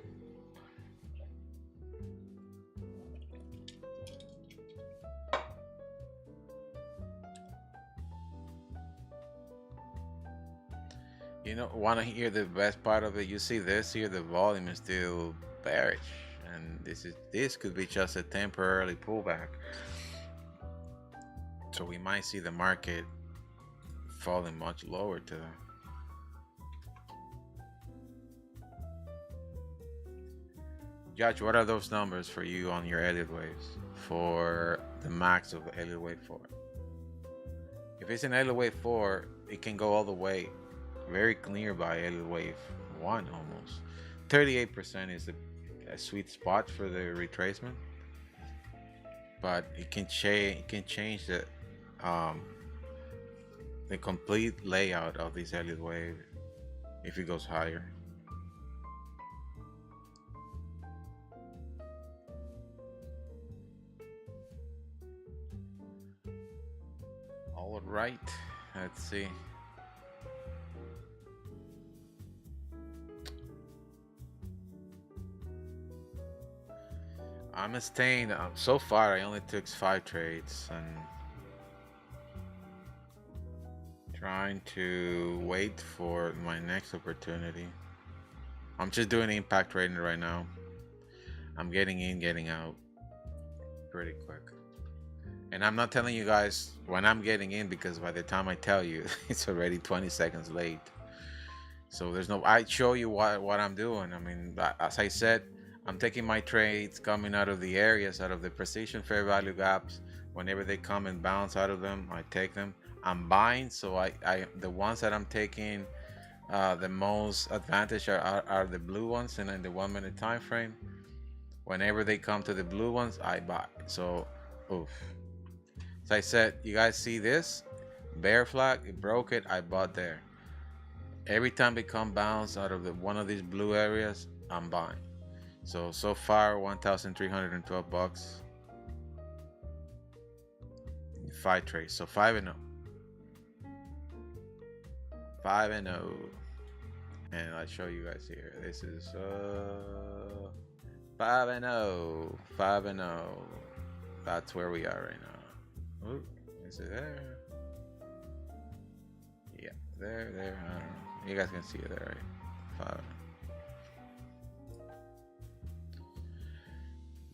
You know, want to hear the best part of it? You see this here, the volume is still bearish, and this could be just a temporary pullback. So we might see the market falling much lower to that. Judge, what are those numbers for you on your Elliott waves for the max of Elliott wave 4? If it's an Elliott wave 4, it can go all the way very clear by Elliott wave 1 almost. 38% is a sweet spot for the retracement, but it can change the complete layout of this Elliott wave if it goes higher. All right, let's see. I'm staying. So far, I only took 5 trades and trying to wait for my next opportunity. I'm just doing impact trading right now. I'm getting in, getting out pretty quick. And I'm not telling you guys when I'm getting in, because by the time I tell you, it's already 20 seconds late. So there's no, I show you what I'm doing. I mean, as I said, I'm taking my trades coming out of the areas, out of the precision fair value gaps. Whenever they come and bounce out of them, I take them. I'm buying, so I the ones that I'm taking the most advantage are the blue ones, and in the 1 minute time frame. Whenever they come to the blue ones, I buy. So, oof. As I said, you guys see this bear flag? It broke it. I bought there. Every time they come bounce out of one of these blue areas, I'm buying. So far, 1,312 bucks. 5 trades. So 5-0. 5-0. And I'll show you guys here. This is 5-0. 5-0. That's where we are right now. Ooh, is it there? Yeah, there. I don't know. You guys can see it there, right? 5.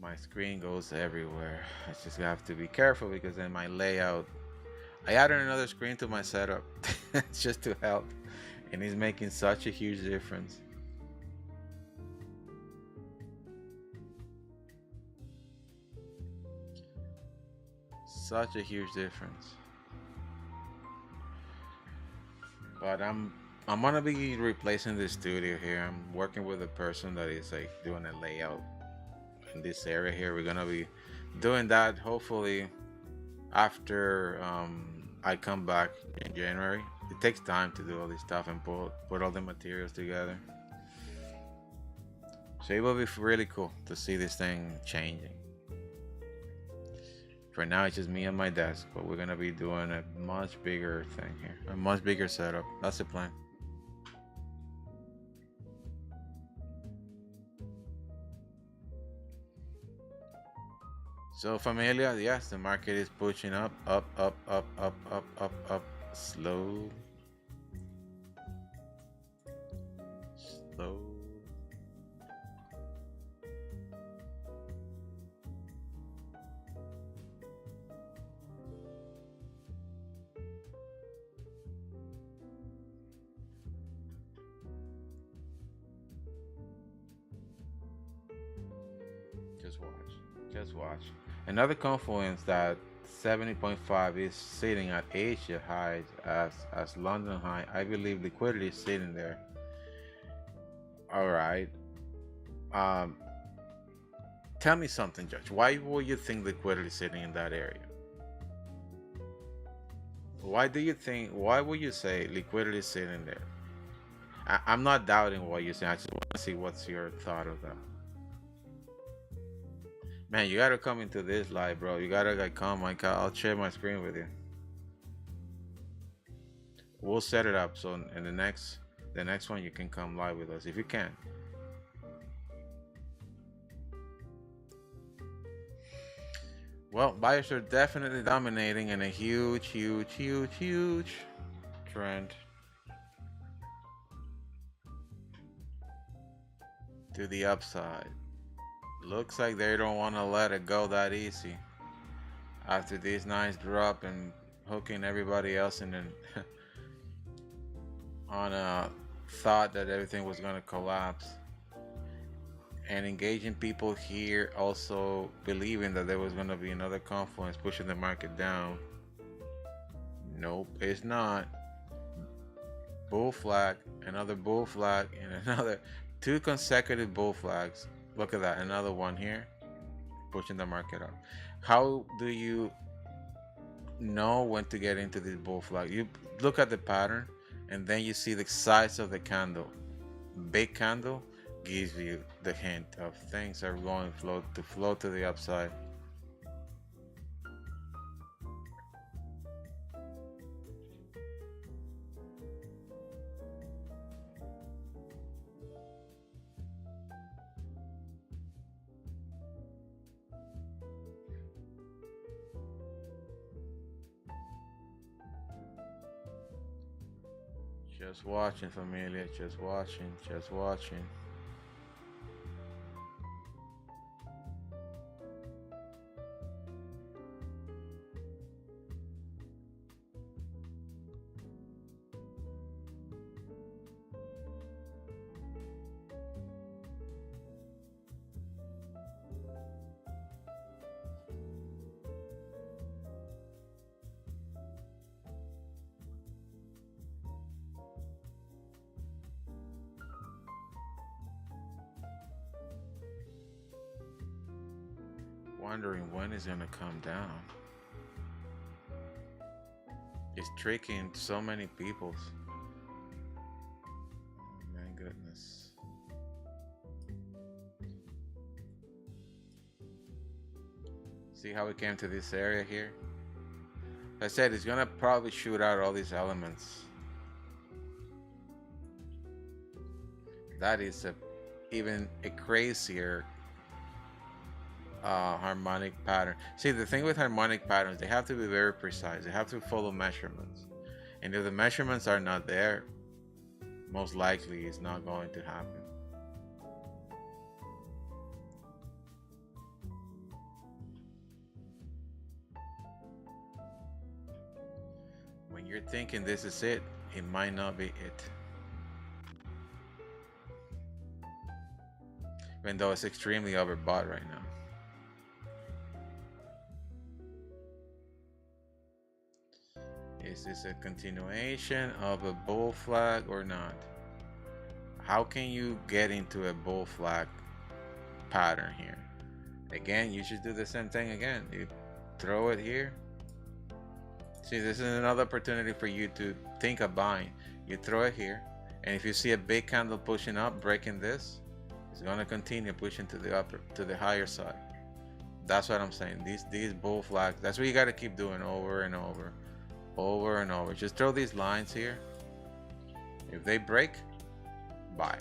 My screen goes everywhere. I just have to be careful because then my layout. I added another screen to my setup just to help, and it's making such a huge difference. Such a huge difference. But I'm gonna be replacing the studio here. I'm working with a person that is like doing a layout in this area here. We're gonna be doing that hopefully after I come back in January. It takes time to do all this stuff and put all the materials together. So it will be really cool to see this thing changing. For now, it's just me and my desk, but we're gonna be doing a much bigger thing here, a much bigger setup. That's the plan. So familia, yes, the market is pushing up, slow. Just watch. Another confluence that 70.5 is sitting at Asia highs as London high. I believe liquidity is sitting there. All right. Um, Tell me something, Judge. Why will you think liquidity is sitting in that area? Why do you think? Why would you say liquidity is sitting there? I'm not doubting what you're saying. I just want to see what's your thought of that. Man, you gotta come into this live, bro. You gotta like come. Like I'll share my screen with you. We'll set it up so in the next one you can come live with us if you can. Well, buyers are definitely dominating in a huge trend to the upside. Looks like they don't want to let it go that easy after this nice drop and hooking everybody else in on a thought that everything was going to collapse, and engaging people here also believing that there was going to be another confluence pushing the market down. Nope, it's not. Bull flag, another bull flag, and another 2 consecutive bull flags. Look at that, another one here pushing the market up. How do you know when to get into this bull flag? You look at the pattern and then you see the size of the candle. Big candle gives you the hint of things are going to flow to the upside. Just watching, familia. Just watching. Just watching. Wondering when it's gonna come down. It's tricking so many people. Oh, my goodness. See how we came to this area here? I said it's gonna probably shoot out all these elements. That is even a crazier harmonic pattern. See, the thing with harmonic patterns, they have to be very precise. They have to follow measurements, and if the measurements are not there, most likely it's not going to happen. When you're thinking this is it, it might not be it, even though it's extremely overbought right now. Is this a continuation of a bull flag or not? How can you get into a bull flag pattern here? Again, you should do the same thing again. You throw it here. See, this is another opportunity for you to think of buying. You throw it here, and if you see a big candle pushing up, breaking this, it's gonna continue pushing to the higher side. That's what I'm saying. These bull flags. That's what you got to keep doing over and over. Over and over. Just throw these lines here. If they break, buy.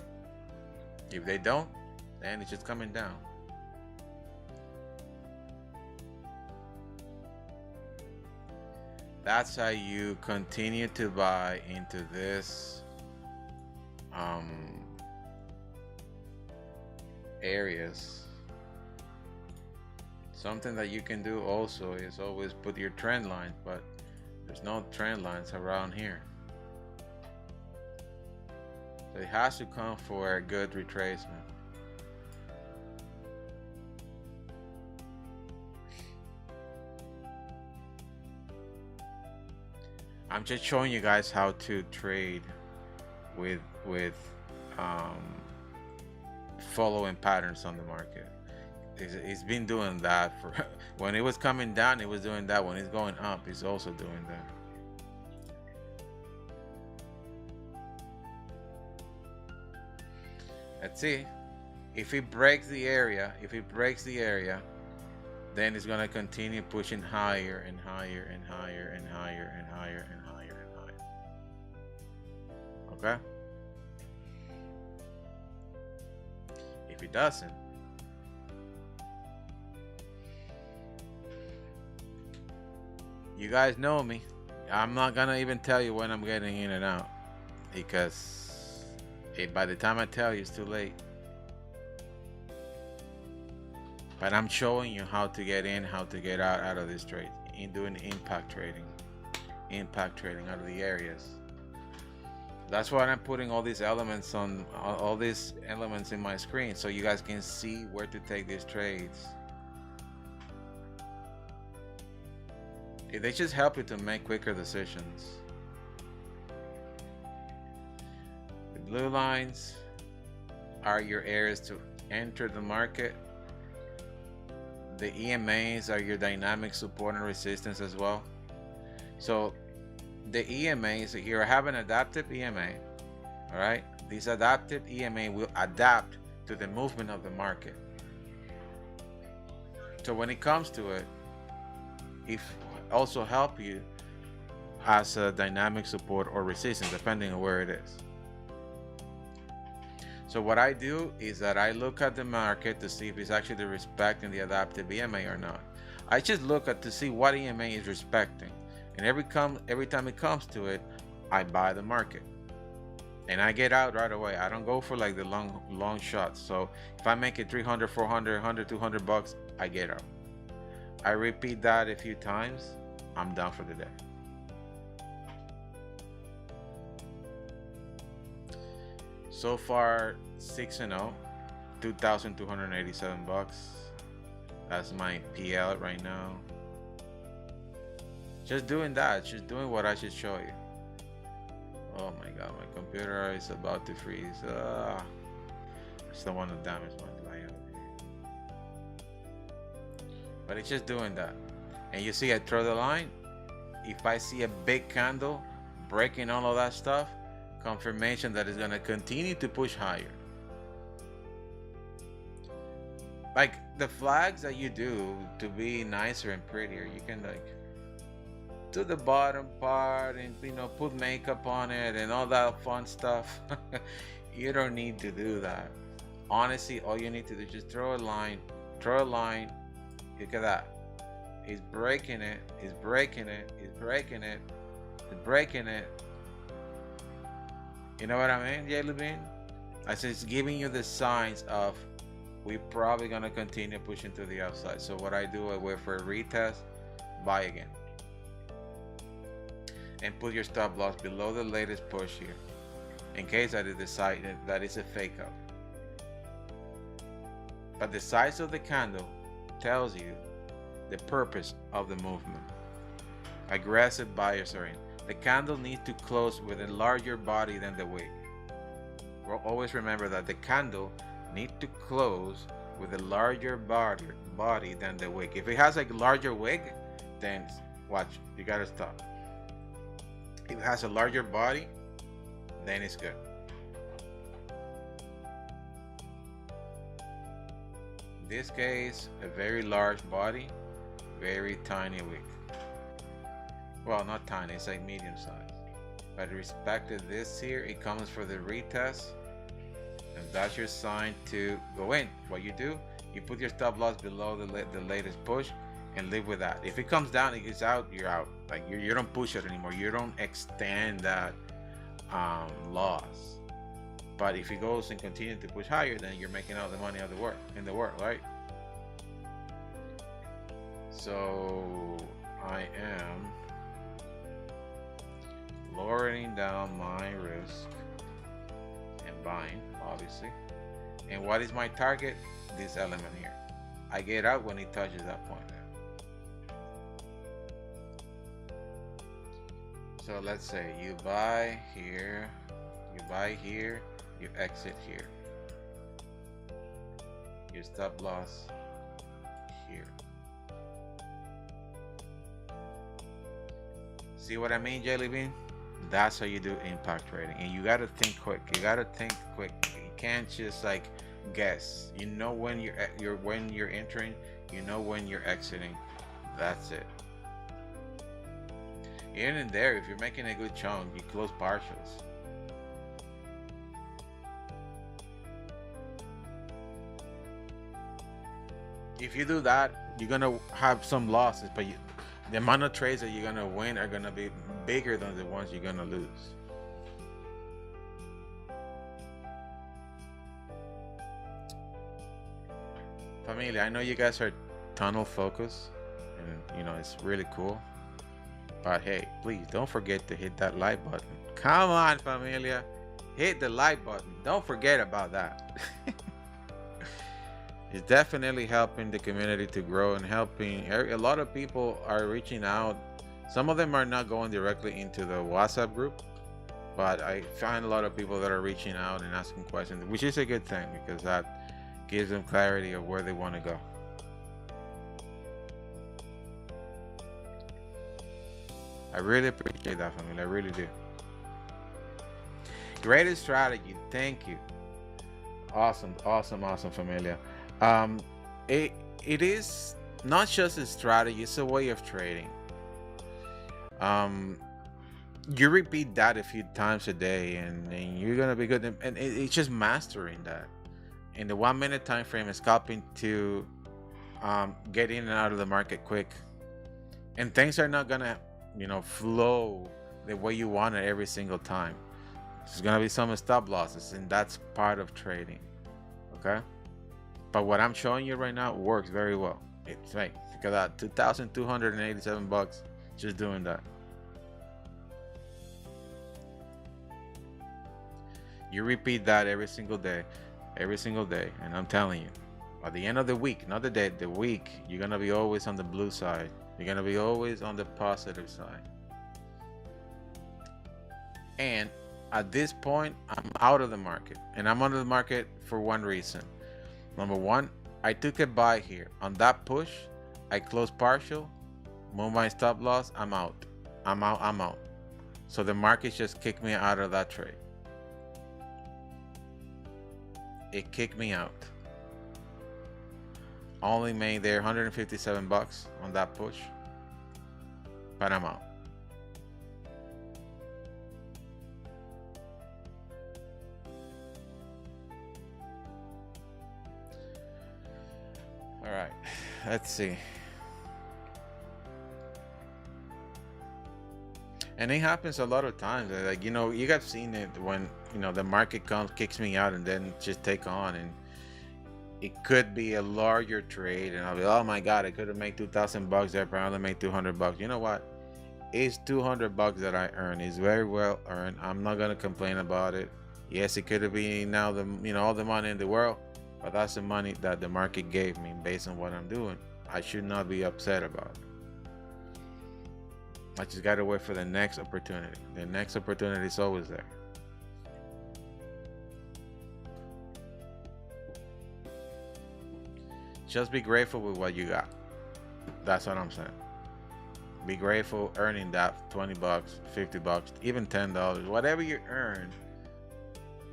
If they don't, then it's just coming down. That's how you continue to buy into this areas. Something that you can do also is always put your trend lines, but there's no trend lines around here. So it has to come for a good retracement. I'm just showing you guys how to trade with following patterns on the market. It's been doing that for when it was coming down, it was doing that. When it's going up, it's also doing that. Let's see if it breaks the area. Then it's gonna continue pushing higher and higher and higher and higher and higher and higher and higher. Okay. If it doesn't, you guys know me. I'm not gonna even tell you when I'm getting in and out, because by the time I tell you, it's too late. But I'm showing you how to get in, how to get out of this trade, in doing impact trading out of the areas. That's why I'm putting all these elements on, all these elements in my screen, so you guys can see where to take these trades. They just help you to make quicker decisions. The blue lines are your areas to enter the market. The EMAs are your dynamic support and resistance as well. So the EMAs, you have an adaptive EMA, all right? This adaptive EMA will adapt to the movement of the market. So when it comes to it, it also help you as a dynamic support or resistance, depending on where it is. So what I do is that I look at the market to see if it's actually respecting the adaptive EMA or not. I just look at to see what EMA is respecting, and every time it comes to it, I buy the market and I get out right away. I don't go for like the long shots. So if I make it 300, 400, 100, 200 bucks, I get out. I repeat that a few times, I'm done for the day. So far, 6-0, 2,287 bucks. That's my PL right now. Just doing that, just doing what I should show you. Oh my god, my computer is about to freeze. I just don't want to damage my layout. But it's just doing that. And you see I throw the line. If I see a big candle breaking all of that stuff, confirmation that it's going to continue to push higher. Like the flags that you do to be nicer and prettier, you can like do the bottom part and put makeup on it and all that fun stuff. You don't need to do that. Honestly, all you need to do is just throw a line. Look at that. He's breaking it. He's breaking it. He's breaking it. He's breaking it. You know what I mean, Jelly Bean? I said it's giving you the signs of we're probably gonna continue pushing to the upside. So what I do, I wait for a retest, buy again, and put your stop loss below the latest push here, in case I decide that it's a fake out. But the size of the candle tells you the purpose of the movement. Aggressive buyers are in. The candle needs to close with a larger body than the wick. We'll always remember that the candle needs to close with a larger body than the wick. If it has a larger wick, then watch, you gotta stop. If it has a larger body, then it's good. In this case, a very large body, very tiny wick. Well, not tiny, it's like medium size. But respected this here, it comes for the retest, and that's your sign to go in. What you do, you put your stop loss below the latest push and live with that. If it comes down, it gets out, you're out. Like you don't push it anymore. You don't extend that loss. But if it goes and continues to push higher, then you're making all the money of the work in the world, right? So I am lowering down my risk and buying, obviously. And what is my target? This element here. I get out when it touches that point there. So let's say you buy here, you exit here. your stop loss here. See what I mean, Jelly Bean? That's how you do impact trading, and you gotta think quick. You gotta think quick. You can't just like guess. You know when you're entering. You know when you're exiting. That's it. Even in there, if you're making a good chunk, you close partials. If you do that, you're gonna have some losses, but the amount of trades that you're gonna win are gonna be bigger than the ones you're gonna lose. Familia, I know you guys are tunnel focused, and you know it's really cool. But hey, please don't forget to hit that like button. Come on, familia, hit the like button. Don't forget about that. It's definitely helping the community to grow and helping. A lot of people are reaching out. Some of them are not going directly into the WhatsApp group, but I find a lot of people that are reaching out and asking questions, which is a good thing because that gives them clarity of where they want to go. I really appreciate that, family. I really do. Greatest strategy. Thank you. Awesome, awesome, awesome, familia. It is not just a strategy, it's a way of trading. You repeat that a few times a day and you're gonna be good, and it's just mastering that in the 1 minute time frame and scalping to get in and out of the market quick. And things are not gonna, you know, flow the way you want it every single time. There's gonna be some stop losses, and that's part of trading. Okay, but what I'm showing you right now works very well. It's like, look at that, 2,287 bucks just doing that. You repeat that every single day, and I'm telling you, at the end of the week, not the day, the week, you're gonna be always on the blue side. You're gonna be always on the positive side. And at this point, I'm out of the market, and I'm out of the market for one reason. Number one, I took a buy here on that push. I closed partial, move my stop loss. I'm out. I'm out. So the market just kicked me out of that trade. It kicked me out. Only made there 157 bucks on that push, but I'm out. All right, let's see. And it happens a lot of times. Like, you know, you guys seen it when, you know, the market comes, kicks me out, and then just take on, and it could be a larger trade, and I'll be, oh my god, I could have made 2,000 bucks there, but I only made 200 bucks. You know what? It's 200 bucks that I earned. It's very well earned. I'm not gonna complain about it. Yes, it could have been now the, you know, all the money in the world, but that's the money that the market gave me based on what I'm doing. I should not be upset about it. I just gotta wait for the next opportunity. The next opportunity is always there. Just be grateful with what you got. That's what I'm saying. Be grateful earning that 20 bucks, 50 bucks, even $10, whatever you earn.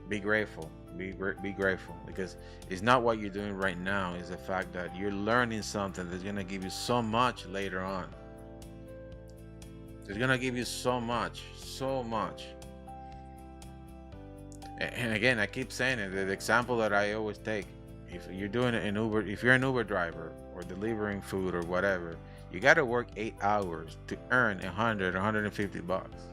Be grateful. Be grateful, because it's not what you're doing right now. It's the fact that you're learning something that's gonna give you so much later on. It's gonna give you so much. And again, I keep saying it. The example that I always take: if you're doing an Uber, if you're an Uber driver or delivering food or whatever, you got to work 8 hours to earn 100, 150 bucks.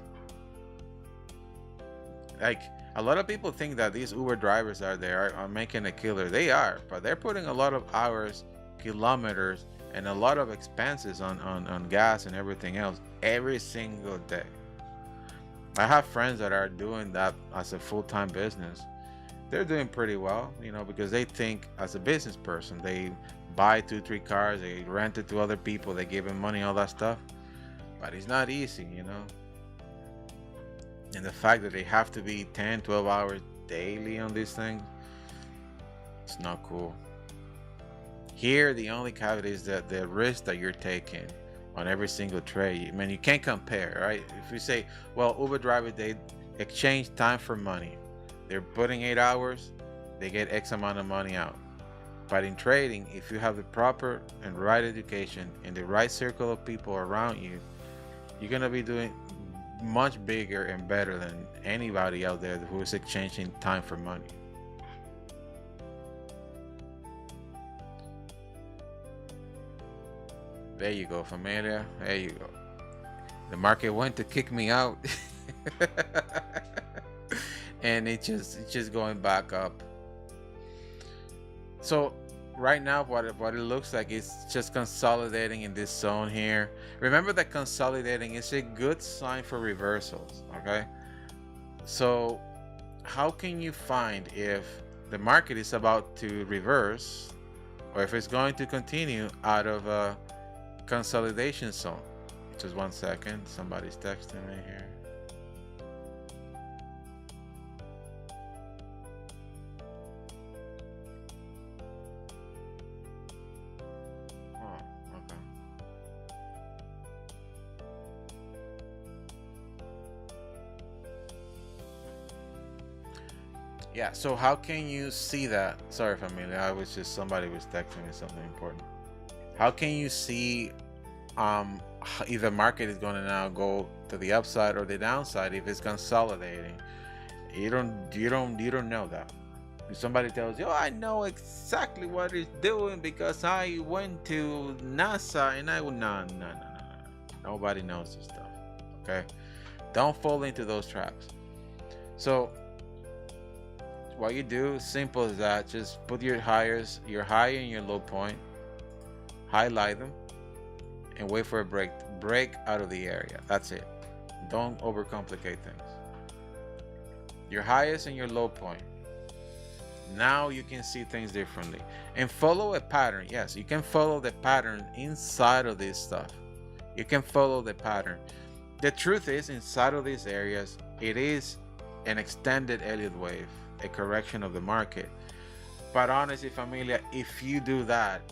Like, a lot of people think that these Uber drivers are making a killer. They are, but they're putting a lot of hours, kilometers, and a lot of expenses on gas and everything else every single day. I have friends that are doing that as a full-time business. They're doing pretty well, you know, because they think as a business person, they buy 2-3 cars, they rent it to other people, they give them money, all that stuff. But it's not easy, you know. And the fact that they have to be 10-12 hours daily on these things, it's not cool. Here, the only caveat is that the risk that you're taking on every single trade. I mean, you can't compare, right? If you say, well, Uber drivers, they exchange time for money. They're putting 8 hours, they get X amount of money out. But in trading, if you have the proper and right education and the right circle of people around you, you're gonna be doing much bigger and better than anybody out there who is exchanging time for money. There you go, familia. There you go. The market went to kick me out. And it's just going back up. So right now what it looks like is just consolidating in this zone here. Remember that consolidating is a good sign for reversals, okay? So how can you find if the market is about to reverse or if it's going to continue out of a consolidation zone? Just 1 second, somebody's texting me here. Yeah, so how can you see that? Sorry, familia, somebody was texting me something important. How can you see if the market is going to now go to the upside or the downside if it's consolidating? You don't know that. If somebody tells you, oh, I know exactly what it's doing because I went to NASA and I would no. Nobody knows this stuff. Okay, don't fall into those traps. So what you do, simple as that, just put your high and your low point, highlight them, and wait for a break out of the area. That's it. Don't overcomplicate things. Your highest and your low point. Now you can see things differently and follow a pattern. Yes, you can follow the pattern inside of this stuff. You can follow the pattern. The truth is, inside of these areas, it is an extended Elliott wave, a correction of the market. But honestly, familia, if you do that,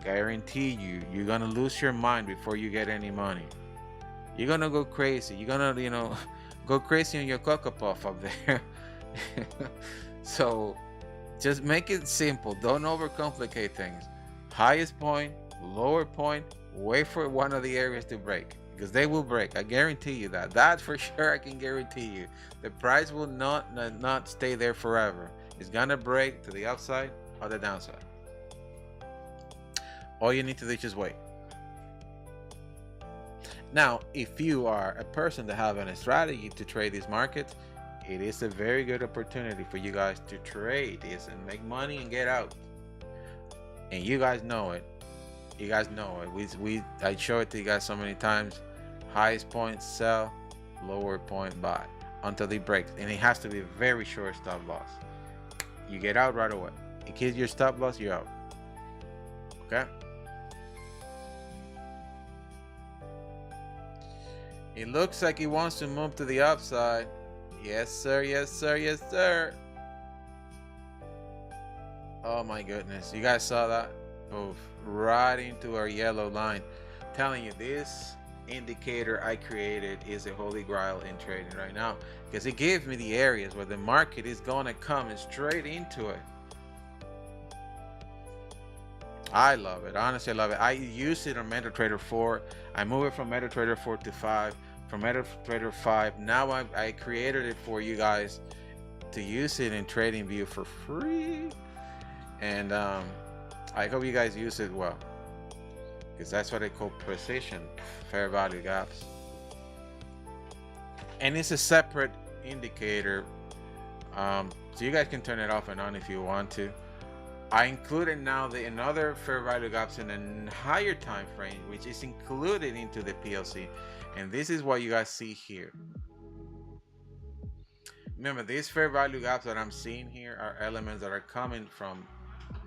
guarantee you're gonna lose your mind before you get any money. You're gonna go crazy. You're gonna, go crazy on your Cocoa Puff up there. So just make it simple. Don't overcomplicate things. Highest point, lower point, wait for one of the areas to break, because they will break. I guarantee you that. That for sure, I can guarantee you. The price will not stay there forever. It's gonna break to the upside or the downside. All you need to do is just wait. Now, if you are a person that have a strategy to trade these markets, it is a very good opportunity for you guys to trade this and make money and get out. And you guys know it. You guys know it. I show it to you guys so many times. Highest point sell, lower point buy until they break, and it has to be a very short stop loss. You get out right away. In case your stop loss, you're out. Okay. It looks like he wants to move to the upside. Yes, sir. Yes, sir. Yes, sir. Oh my goodness. You guys saw that? Move right into our yellow line. I'm telling you, this indicator I created is a holy grail in trading right now, because it gives me the areas where the market is going to come straight into it. I love it. Honestly, I love it. I use it on MetaTrader 4. I move it from MetaTrader 4 to 5. From MetaTrader 5, now I created it for you guys to use it in TradingView for free. And I hope you guys use it well, because that's what they call precision fair value gaps. And it's a separate indicator, so you guys can turn it off and on if you want to. I included now another fair value gaps in a higher time frame, which is included into the PLC, and this is what you guys see here. Remember, these fair value gaps that I'm seeing here are elements that are coming from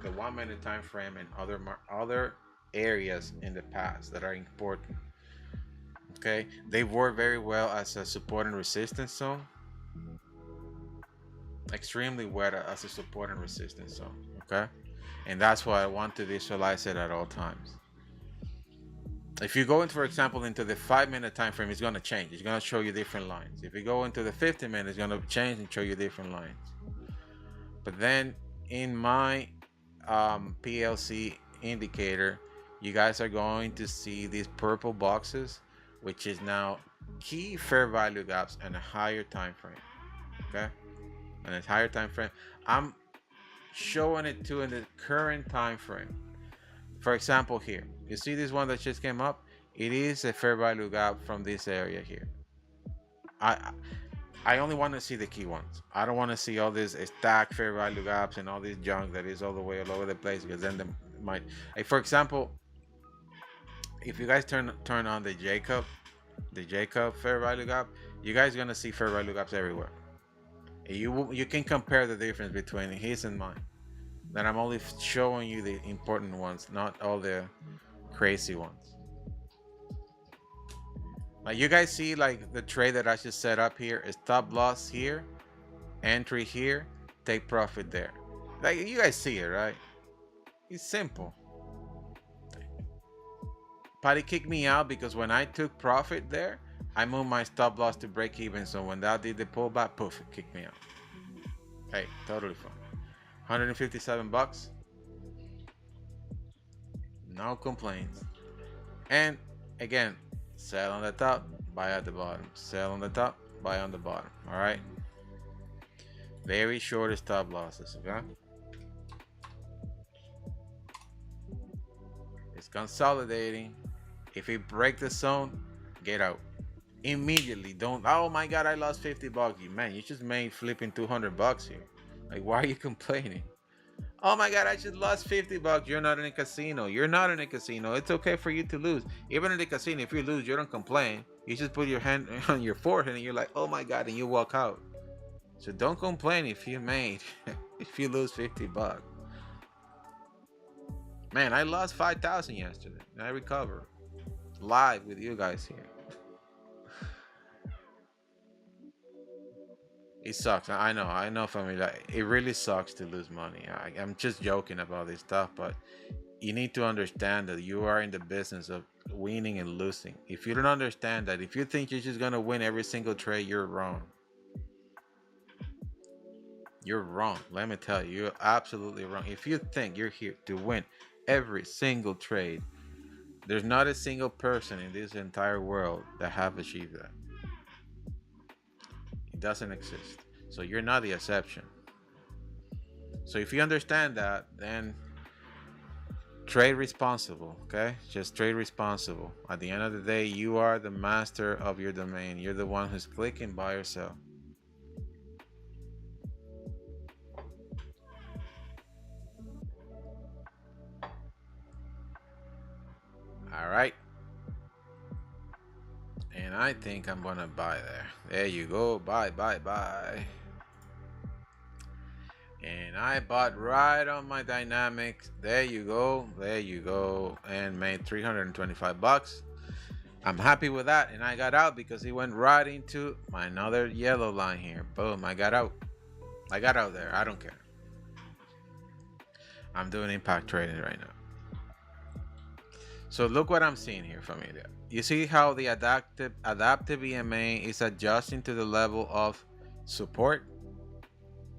the 1 minute time frame and other areas in the past that are important. Okay, they work very well as a support and resistance zone. Extremely well as a support and resistance zone. Okay, And that's why I want to visualize it at all times. If you go into, for example, into the 5-minute time frame, it's going to change. It's going to show you different lines. If you go into the 50-minute, it's going to change and show you different lines. But then in my PLC indicator, you guys are going to see these purple boxes, which is now key fair value gaps and a higher time frame. Okay, and a higher time frame. I'm showing it to in the current time frame. For example, here you see this one that just came up. It is a fair value gap from this area here. I only want to see the key ones. I don't want to see all these stack fair value gaps and all this junk that is all the way all over the place, because then they might, like for example, if you guys turn on the Jacob fair value gap, you guys are gonna see fair value gaps everywhere. You can compare the difference between his and mine. That I'm only showing you the important ones, not all the crazy ones. Like you guys see, like the trade that I just set up here is stop loss here, entry here, take profit there. Like you guys see it, right? It's simple. But it kicked me out because when I took profit there, I moved my stop loss to break even. So when that did the pullback, poof, it kicked me out. Hey, totally fine. 157 bucks. No complaints. And again, sell on the top, buy at the bottom. Sell on the top, buy on the bottom. All right. Very short stop losses. Okay. It's consolidating. If it break the zone, get out immediately. Don't, oh my god, I lost 50 bucks. Man, you just made flipping 200 bucks here. Like, why are you complaining? Oh my god, I just lost 50 bucks. You're not in a casino. You're not in a casino. It's okay for you to lose. Even in the casino, if you lose, you don't complain. You just put your hand on your forehead and you're like, oh my god, and you walk out. So don't complain if you lose 50 bucks. Man, I lost 5,000 yesterday and I recovered live with you guys here. It sucks. I know, family. Like, it really sucks to lose money. I'm just joking about this stuff, but you need to understand that you are in the business of winning and losing. If you don't understand that, if you think you're just gonna win every single trade, you're wrong. You're wrong. Let me tell you, you're absolutely wrong. If you think you're here to win every single trade, there's not a single person in this entire world that have achieved that. It doesn't exist. So you're not the exception. So if you understand that, then trade responsible, okay? Just trade responsible. At the end of the day, you are the master of your domain. You're the one who's clicking buy or sell. All right. And I think I'm gonna buy there. There you go. Buy. And I bought right on my dynamics. There you go. And made 325 bucks. I'm happy with that. And I got out because he went right into my another yellow line here. Boom. I got out there. I don't care. I'm doing impact trading right now. So look what I'm seeing here, familia. You see how the adaptive EMA is adjusting to the level of support.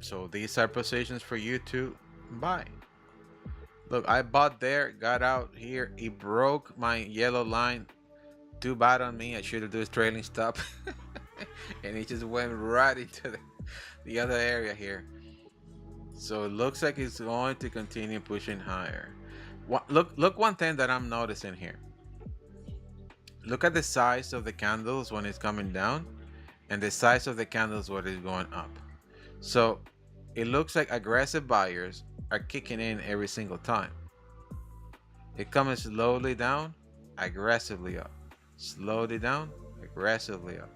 So these are positions for you to buy. Look, I bought there, got out here. It broke my yellow line. Too bad on me. I should have done trailing stop. And it just went right into the other area here. So it looks like it's going to continue pushing higher. Look one thing that I'm noticing here. Look at the size of the candles when it's coming down and the size of the candles when it's going up. So it looks like aggressive buyers are kicking in every single time. It comes slowly down, aggressively up. Slowly down, aggressively up.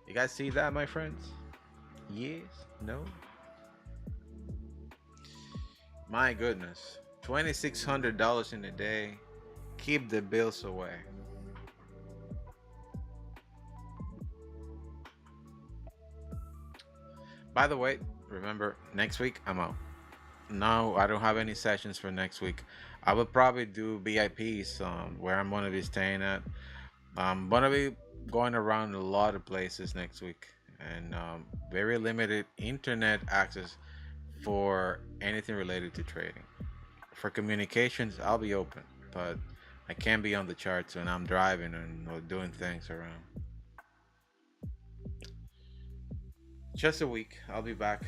You guys see that, my friends? Yes? No? My goodness. $2,600 in a day. Keep the bills away. By the way, remember, next week I'm out. No, I don't have any sessions for next week. I will probably do VIPs where I'm going to be staying at. I'm going to be going around a lot of places next week, and very limited internet access for anything related to trading. For communications, I'll be open, but I can't be on the charts when I'm driving and or doing things around. Just a week. I'll be back.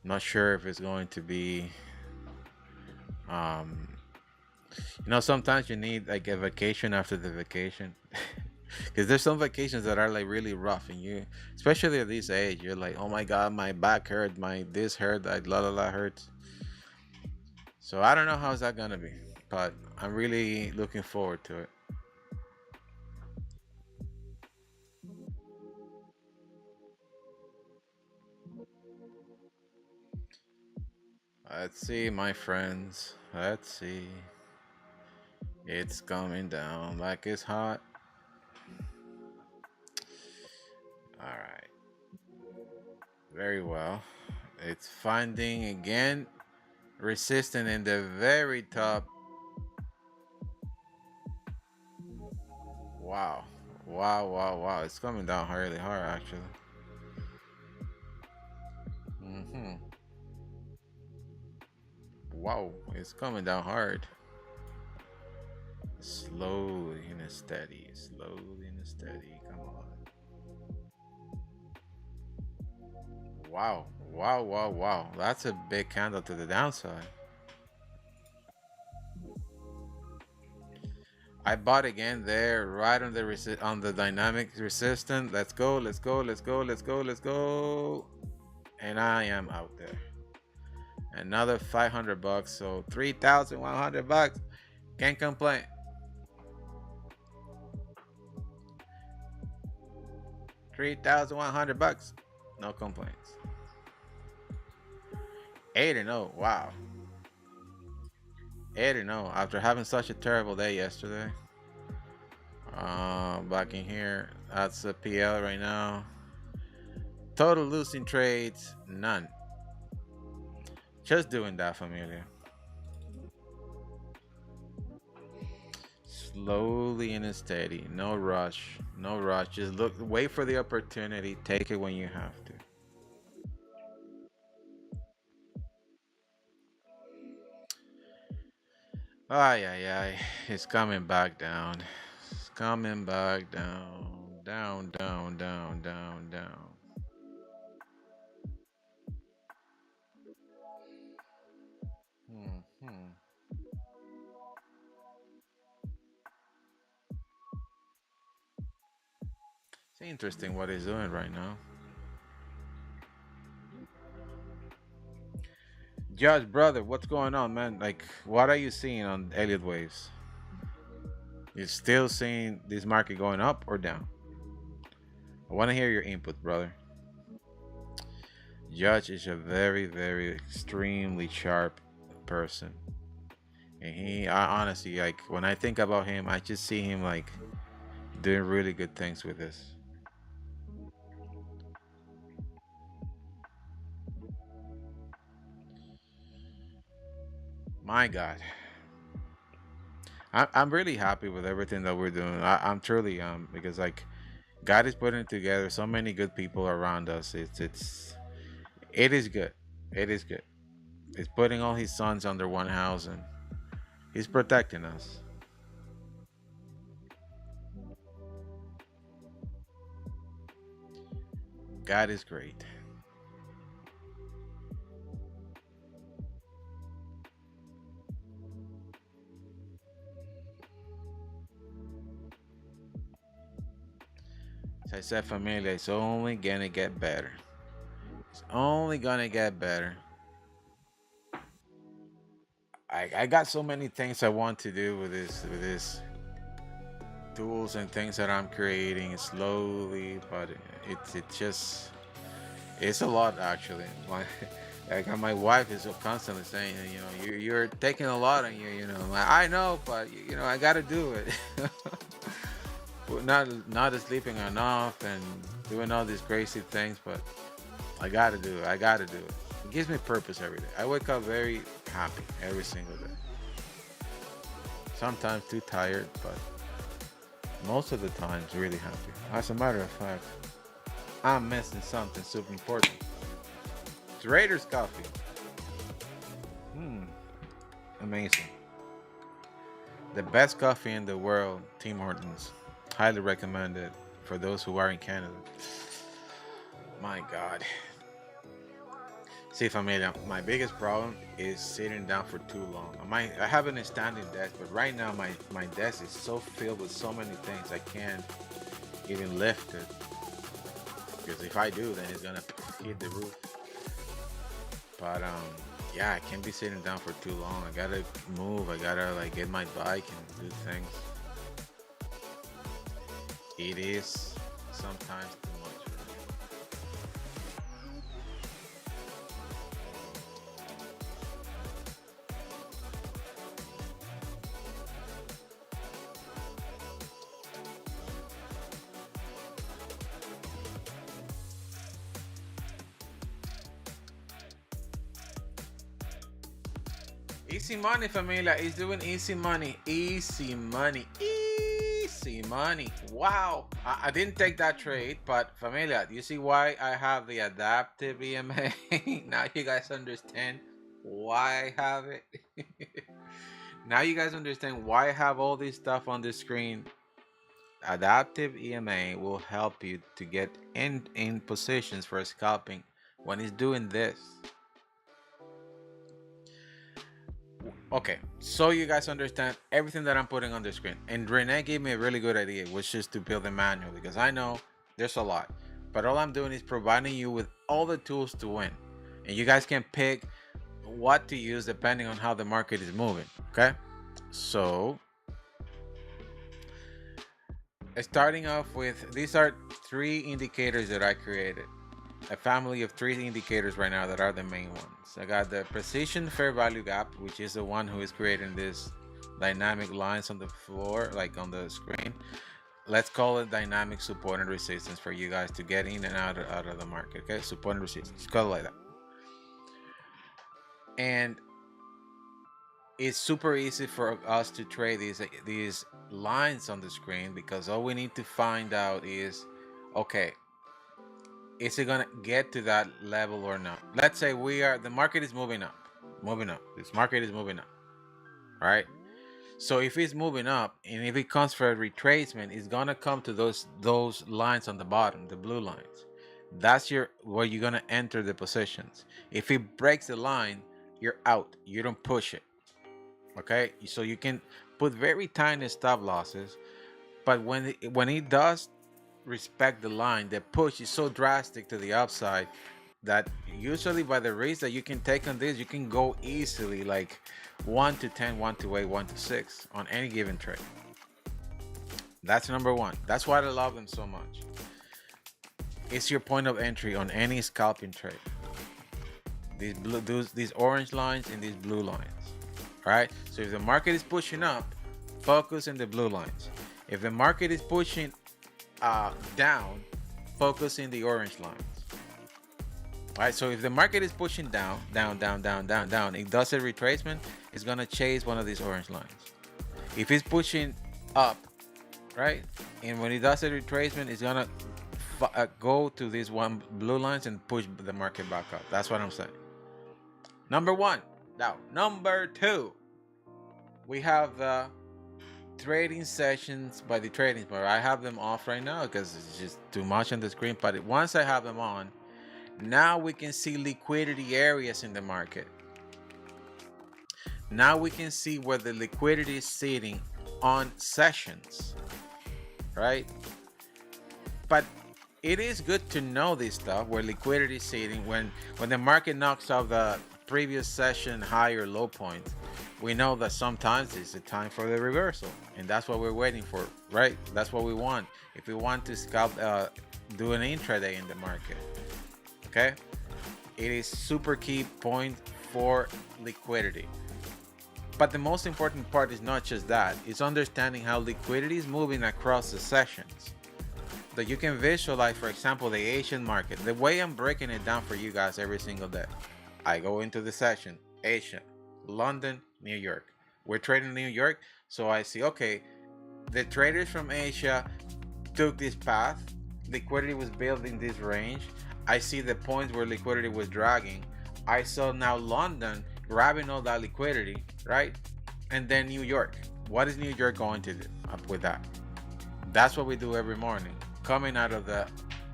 Not sure if it's going to be um sometimes you need like a vacation after the vacation. Because there's some vacations that are like really rough, and you, especially at this age, you're like, oh my god, my back hurt, my this hurt, I la la la hurts. So I don't know how's that gonna be, but I'm really looking forward to it. Let's see, my friends. Let's see. It's coming down like it's hot. All right. Very well. It's finding again resistance in the very top. Wow. Wow, wow, wow. It's coming down really hard actually. hmm Wow, it's coming down hard. Slowly and steady. Slowly and steady. Come on. Wow. Wow, wow, wow. That's a big candle to the downside. I bought again there, right on the on the dynamic resistance. Let's go, let's go, let's go, let's go, let's go. And I am out there. Another 500 bucks, so 3,100 bucks. Can't complain. 3,100 bucks. No complaints. 8-0. Wow. 8-0 after having such a terrible day yesterday. Back in here, that's a PL right now. Total losing trades, none. Just doing that, familia. Slowly and steady. No rush. No rush. Just look, wait for the opportunity. Take it when you have to. Ay, ay, ay. It's coming back down. It's coming back down. Down, down, down, down, down. Hmm. It's interesting what he's doing right now. Judge, brother, what's going on, man? Like, what are you seeing on Elliott waves? You still seeing this market going up or down? I want to hear your input, brother. Judge is a very, very extremely sharp person. And I honestly, like, when I think about him, I just see him, like, doing really good things with this. My God. I'm really happy with everything that we're doing. I'm truly, because, like, God is putting together so many good people around us. It is good. It is good. He's putting all his sons under one house, and he's protecting us. God is great. As I said, familia, it's only gonna get better. It's only gonna get better. I got so many things I want to do with this tools and things that I'm creating slowly, but it's just it's a lot actually. My wife is constantly saying, you're taking a lot on you. I know, but I gotta do it. We're not sleeping enough and doing all these crazy things, but I gotta do it. I gotta do it. It gives me purpose every day. I wake up very happy every single day. Sometimes too tired, but most of the times really happy. As a matter of fact, I'm missing something super important. Traders coffee. Amazing. The best coffee in the world, Tim Hortons. Highly recommended for those who are in Canada. My God. See, familia, my biggest problem is sitting down for too long. I have a standing desk, but right now my desk is so filled with so many things I can't even lift it. Because if I do, then it's gonna hit the roof. But yeah, I can't be sitting down for too long. I gotta move. I gotta like get my bike and do things. It is sometimes too much. Easy money, familia. He's doing easy money. Easy money. Easy money. Wow. I didn't take that trade, but familia, do you see why I have the adaptive EMA? Now you guys understand why I have it. Now you guys understand why I have all this stuff on the screen. Adaptive EMA will help you to get in positions for scalping when it's doing this. Okay, so you guys understand everything that I'm putting on the screen. And Renee gave me a really good idea, which is to build a manual, because I know there's a lot. But all I'm doing is providing you with all the tools to win. And you guys can pick what to use depending on how the market is moving, okay? So, starting off with, these are 3 indicators that I created. A family of 3 indicators right now that are the main ones. I got the precision fair value gap, which is the one who is creating this dynamic lines on the floor, like on the screen. Let's call it dynamic support and resistance for you guys to get in and out of the market. Okay, support and resistance, call it like that. And it's super easy for us to trade these lines on the screen, because all we need to find out is, okay, is it gonna get to that level or not? Let's say the market is moving up. This market is moving up, right? So if it's moving up, and if it comes for a retracement, it's gonna come to those lines on the bottom, the blue lines. That's where you're gonna enter the positions. If it breaks the line, you're out. You don't push it. Okay, so you can put very tiny stop losses, but when it does respect the line, the push is so drastic to the upside that usually by the rates that you can take on this, you can go easily like 1 to 10, 1 to 8, 1 to 6 on any given trade. That's number one. That's why I love them so much. It's your point of entry on any scalping trade. These orange lines and these blue lines. All right, so if the market is pushing up, focus in the blue lines. If the market is pushing down, focus in the orange lines. All right, so if the market is pushing down, it does a retracement, it's gonna chase one of these orange lines. If it's pushing up, right, and when it does a retracement, it's gonna go to these one blue lines and push the market back up. That's what I'm saying. Number one. Now, number 2, we have the trading sessions by the trading bar. I have them off right now because it's just too much on the screen, but once I have them on, now we can see liquidity areas in the market. Now we can see where the liquidity is sitting on sessions, right? But it is good to know this stuff, where liquidity is sitting when the market knocks off the previous session high or low point. We know that sometimes it's a time for the reversal, and that's what we're waiting for, right? That's what we want if we want to scalp, do an intraday in the market. Okay, it is super key point for liquidity. But the most important part is not just that, it's understanding how liquidity is moving across the sessions. that you can visualize, for example, the Asian market. The way I'm breaking it down for you guys every single day, I go into the session, Asia, London, New York. We're trading New York, so I see, okay, the traders from Asia took this path. Liquidity was building this range. I see the points where liquidity was dragging. I saw now London grabbing all that liquidity, right? And then New York. What is New York going to do up with that? That's what we do every morning, coming out of the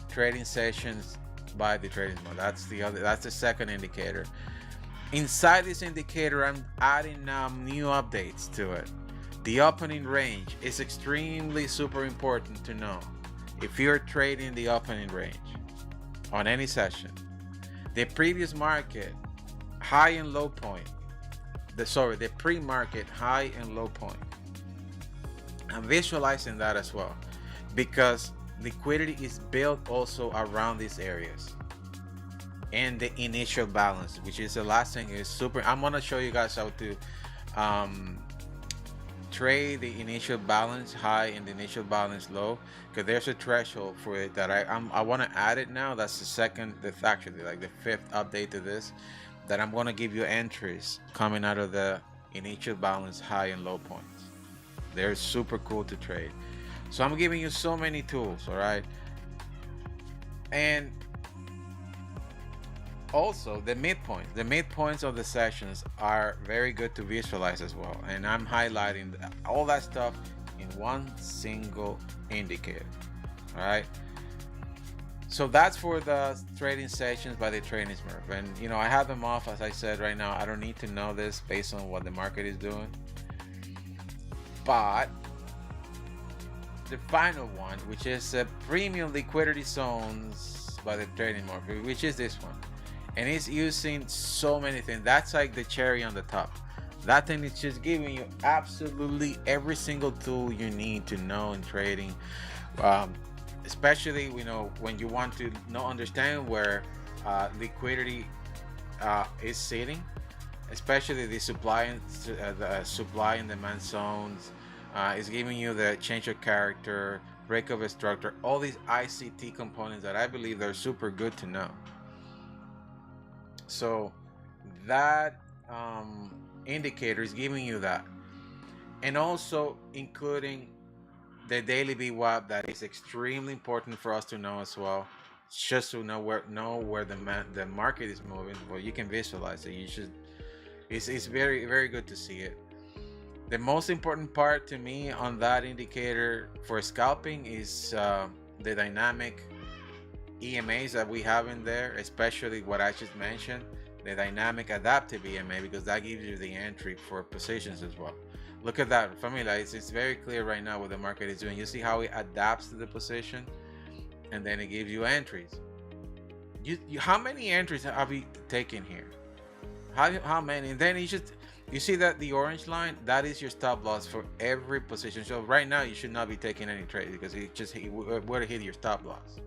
trading sessions by the trading mode. That's the second indicator. Inside this indicator, I'm adding now new updates to it. The opening range is extremely super important to know if you're trading the opening range on any session. The previous market high and low point, the pre-market high and low point. I'm visualizing that as well, because liquidity is built also around these areas. And the initial balance, which is the last thing, is super. I'm gonna show you guys how to trade the initial balance high and the initial balance low, because there's a threshold for it that I want to add it now. That's that's actually like the fifth update to this, that I'm gonna give you entries coming out of the initial balance high and low points. They're super cool to trade. So I'm giving you so many tools, all right? And also the midpoints of the sessions are very good to visualize as well. And I'm highlighting all that stuff in one single indicator, all right? So that's for the trading sessions by the trading Smurf. And you know, I have them off, as I said. Right now I don't need to know this based on what the market is doing. But the final one, which is premium liquidity zones by the trading market, which is this one, and it's using so many things. That's like the cherry on the top. That thing is just giving you absolutely every single tool you need to know in trading, especially, you know, when you want to understand where liquidity is sitting, especially the supply and demand zones. Is giving you the change of character, break of a structure, all these ICT components that I believe they're super good to know. So that indicator is giving you that, and also including the daily VWAP. That is extremely important for us to know as well, just to know where the market is moving. Well, you can visualize it. You should. It's very, very good to see it. The most important part to me on that indicator for scalping is the dynamic EMAs that we have in there, especially what I just mentioned, the dynamic adaptive EMA, because that gives you the entry for positions as well. Look at that, familiar. It's very clear right now what the market is doing. You see how it adapts to the position, and then it gives you entries. How many entries have you taken here? How many? And then you see that the orange line, that is your stop loss for every position. So right now you should not be taking any trade, because it would have hit your stop loss.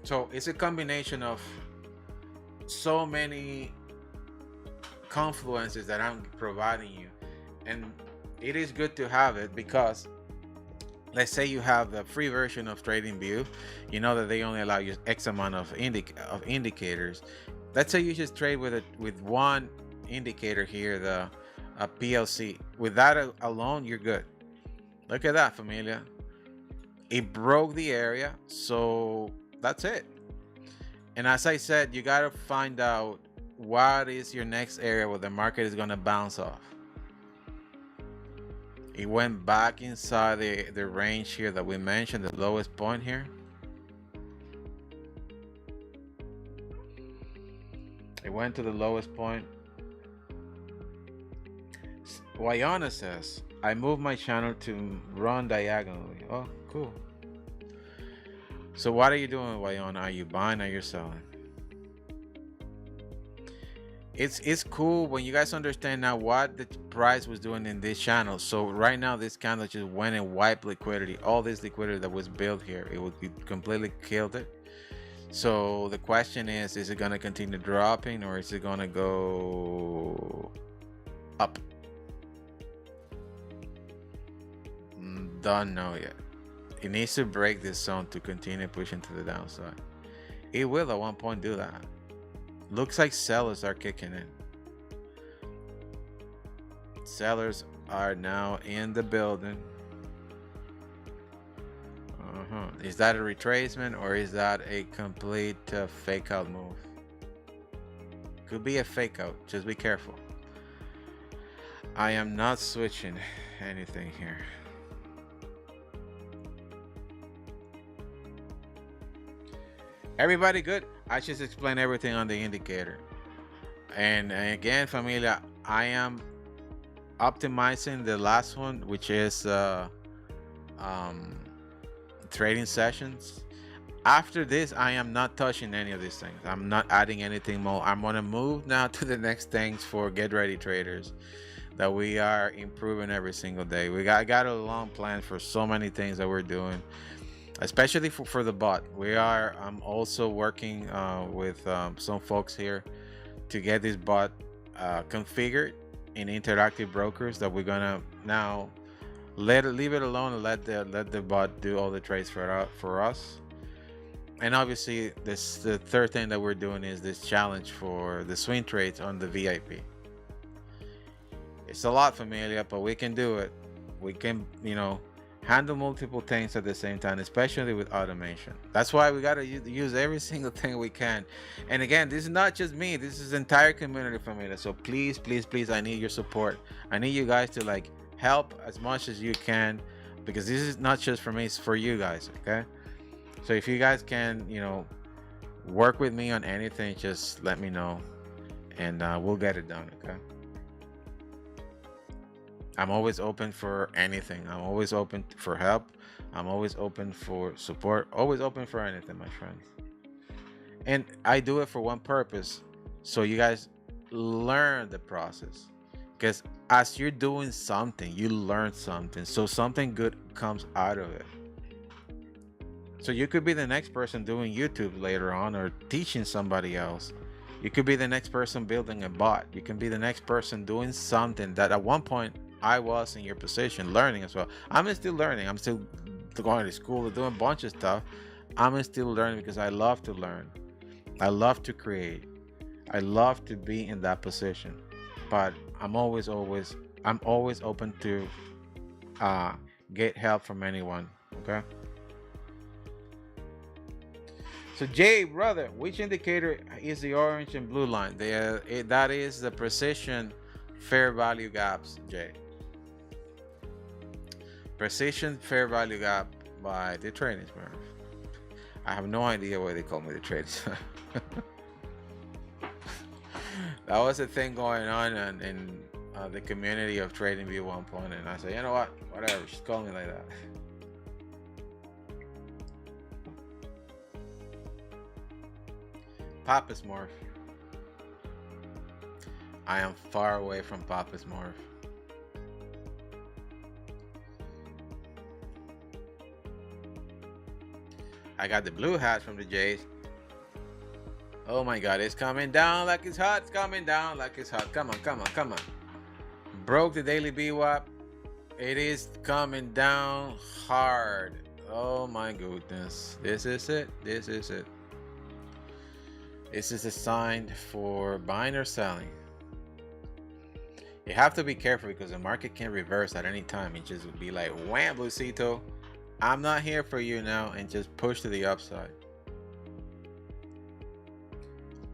So it's a combination of so many confluences that I'm providing you, and it is good to have it, because let's say you have the free version of TradingView. You know that they only allow you X amount of indicators. Let's say you just trade with one indicator here, the PLC. With that alone, you're good. Look at that, familia. It broke the area, so that's it. And as I said, you got to find out what is your next area where the market is going to bounce off. It went back inside the range here that we mentioned, the lowest point here. It went to the lowest point. Wayana says, I moved my channel to run diagonally. Oh, cool. So what are you doing, Wayana? Are you buying or you're selling? It's cool when you guys understand now what the price was doing in this channel. So right now this candle just went and wiped liquidity. All this liquidity that was built here, it completely killed it. So the question is it going to continue dropping, or is it going to go up? Don't know yet. It needs to break this zone to continue pushing to the downside. It will at one point do that. Looks like sellers are kicking in. Sellers are now in the building. Is that a retracement or is that a complete fake out move? Could be a fake out. Just be careful. I am not switching anything here. Everybody good? I just explained everything on the indicator. And again, familia, I am optimizing the last one, which is trading sessions. After this, I am not touching any of these things. I'm not adding anything more. I'm gonna move now to the next things for Get Ready Traders that we are improving every single day. I got a long plan for so many things that we're doing, especially for the bot. I'm also working with some folks here to get this bot configured in interactive brokers that we're gonna now leave it alone and let the bot do all the trades for us. And obviously the third thing that we're doing is this challenge for the swing trades on the VIP. It's a lot, familia, but we can do it. We can, handle multiple things at the same time, especially with automation. That's why we got to use every single thing we can. And again, this is not just me, this is the entire community, familia. So please, please, please, I need your support. I need you guys to help as much as you can, because this is not just for me, it's for you guys. Okay, so if you guys can work with me on anything, just let me know and we'll get it done. Okay, I'm always open for anything. I'm always open for help. I'm always open for support. Always open for anything, my friends. And I do it for one purpose, so you guys learn the process. Because as you're doing something, you learn something. So something good comes out of it. So you could be the next person doing YouTube later on, or teaching somebody else. You could be the next person building a bot. You can be the next person doing something that at one point I was in your position, learning as well. I'm still learning. I'm still going to school, doing a bunch of stuff. I'm still learning because I love to learn. I love to create. I love to be in that position. But I'm always open to get help from anyone. Okay. So Jay, brother, which indicator is the orange and blue line? That is the precision fair value gaps, Jay. Precision fair value gap by the trading firm. I have no idea why they call me the trading. That was a thing going on in the community of Trading View 1 point, and I said, you know what, whatever, just call me like that. Papa's Morph. I am far away from Papa's Morph. I got the blue hat from the Jays. Oh my God, it's coming down like it's hot. It's coming down like it's hot. Come on, come on, come on. Broke the daily VWAP. It is coming down hard. Oh my goodness. This is it. This is it. This is a sign for buying or selling. You have to be careful because the market can reverse at any time. It just would be like, wham, Lucito, I'm not here for you now, and just push to the upside.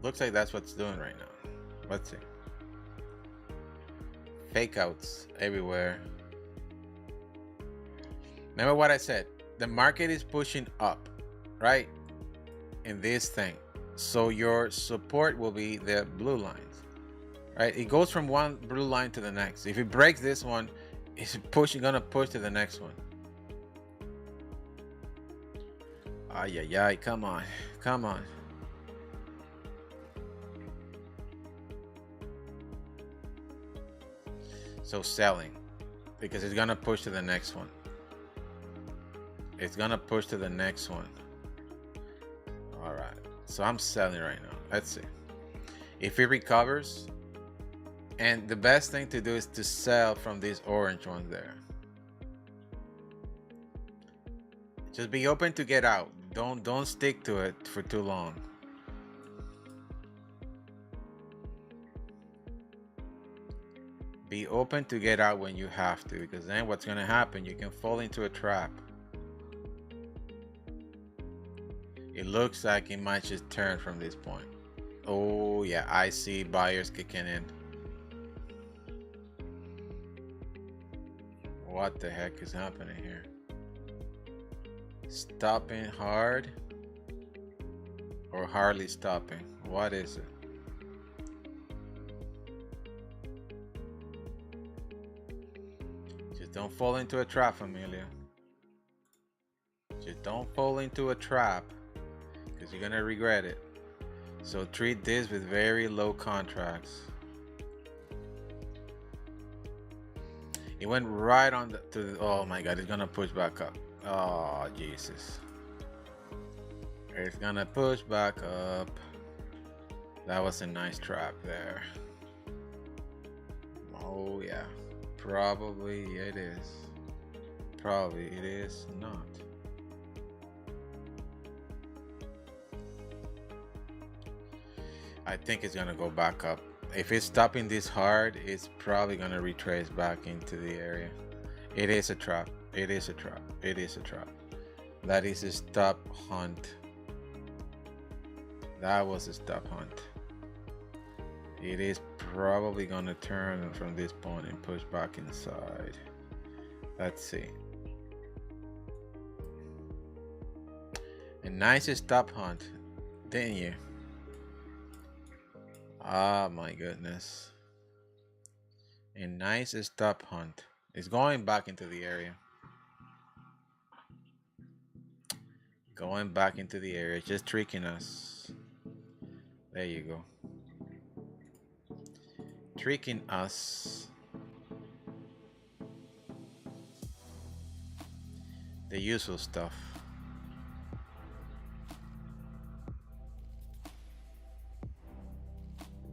Looks like that's what's doing right now. Let's see. Fake outs everywhere. Remember what I said, the market is pushing up, right? In this thing. So your support will be the blue lines, right? It goes from one blue line to the next. If it breaks this one, it's gonna push to the next one. Ay, ay, ay, come on, come on. So selling, because it's gonna push to the next one. It's gonna push to the next one. All right. So I'm selling right now. Let's see if it recovers. And the best thing to do is to sell from these orange ones there. Just be open to get out. Don't stick to it for too long. Be open to get out when you have to, because then what's going to happen, you can fall into a trap. It looks like it might just turn from this point. Oh yeah, I see buyers kicking in. What the heck is happening here? Stopping hard or hardly stopping? What is it? Just don't fall into a trap, familia. Just don't fall into a trap, because you're gonna regret it. So treat this with very low contracts. It went right on oh my god, it's gonna push back up. Oh Jesus, it's gonna push back up. That was a nice trap there. Oh yeah, probably it is. Probably it is not. I think it's gonna go back up. If it's stopping this hard, it's probably gonna retrace back into the area. It is a trap. It is a trap. It is a trap. That is a stop hunt. That was a stop hunt. It is probably gonna turn from this point and push back inside. Let's see. A nice stop hunt, didn't you? Ah, my goodness. A nice stop hunt. It's going back into the area. Going back into the area. Just tricking us. There you go. Tricking us. The usual stuff.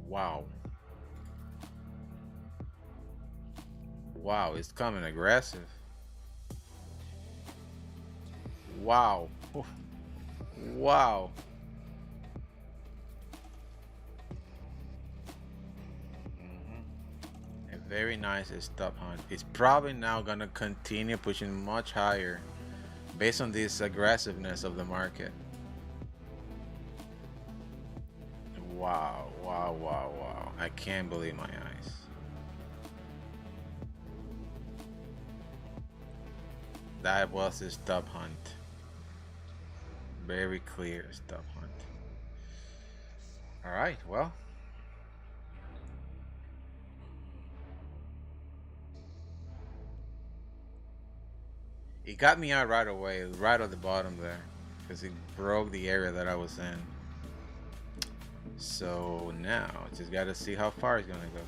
Wow. Wow, it's coming aggressive. Wow. Wow. A very nice stop hunt. It's probably now gonna continue pushing much higher based on this aggressiveness of the market. Wow, wow, wow, wow. I can't believe my eyes. That was a stop hunt. Very clear stop hunt. All right, well. It got me out right away, right at the bottom there, because it broke the area that I was in. So now just got to see how far it's gonna go.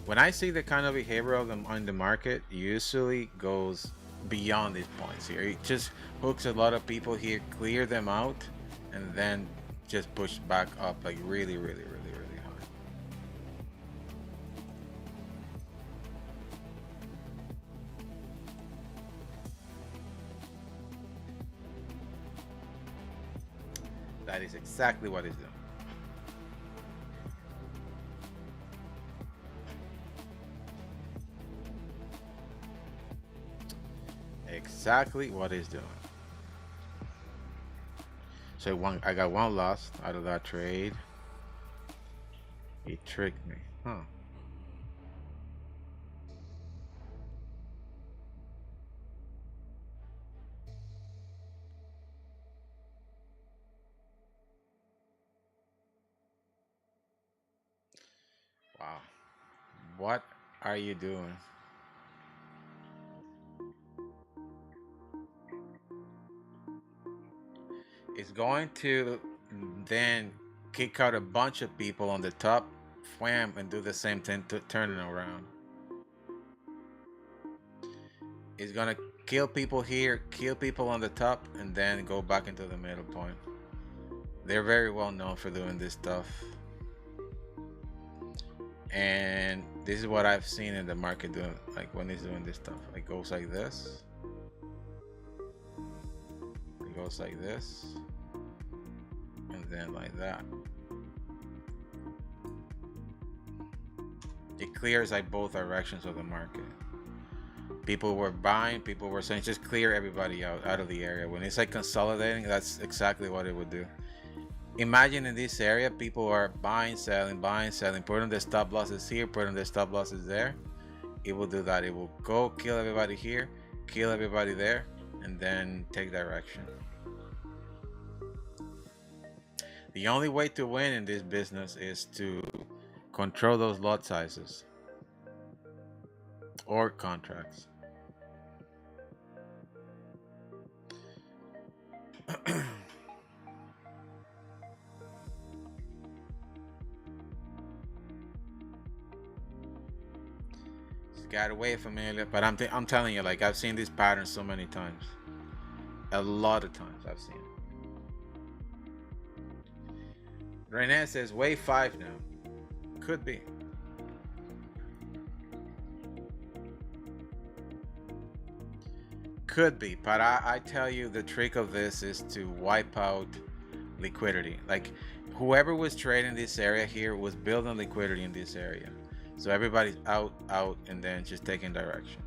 When I see the kind of behavior of them on the market, usually goes beyond these points here. It just hooks a lot of people here, clear them out, and then just push back up like really, really, really, really high. That is exactly what it's doing. Exactly what it's doing. So I got one loss out of that trade. He tricked me, huh? Wow. What are you doing? It's going to then kick out a bunch of people on the top, wham, and do the same thing, turning around. It's gonna kill people here, kill people on the top, and then go back into the middle point. They're very well known for doing this stuff. And this is what I've seen in the market doing, like when it's doing this stuff. It goes like this. It goes like this. And then like that. It clears like both directions of the market. People were buying, people were saying just clear everybody out of the area. When it's like consolidating, that's exactly what it would do. Imagine in this area, people are buying, selling, putting their stop losses here, putting their stop losses there. It will do that. It will go kill everybody here, kill everybody there, and then take direction. The only way to win in this business is to control those lot sizes or contracts. Got away familiar, but I'm telling you, like I've seen this pattern so many times. A lot of times I've seen it. René says wave 5 now. Could be. Could be, but I tell you, the trick of this is to wipe out liquidity. Like whoever was trading this area here was building liquidity in this area. So everybody's out, and then just taking direction.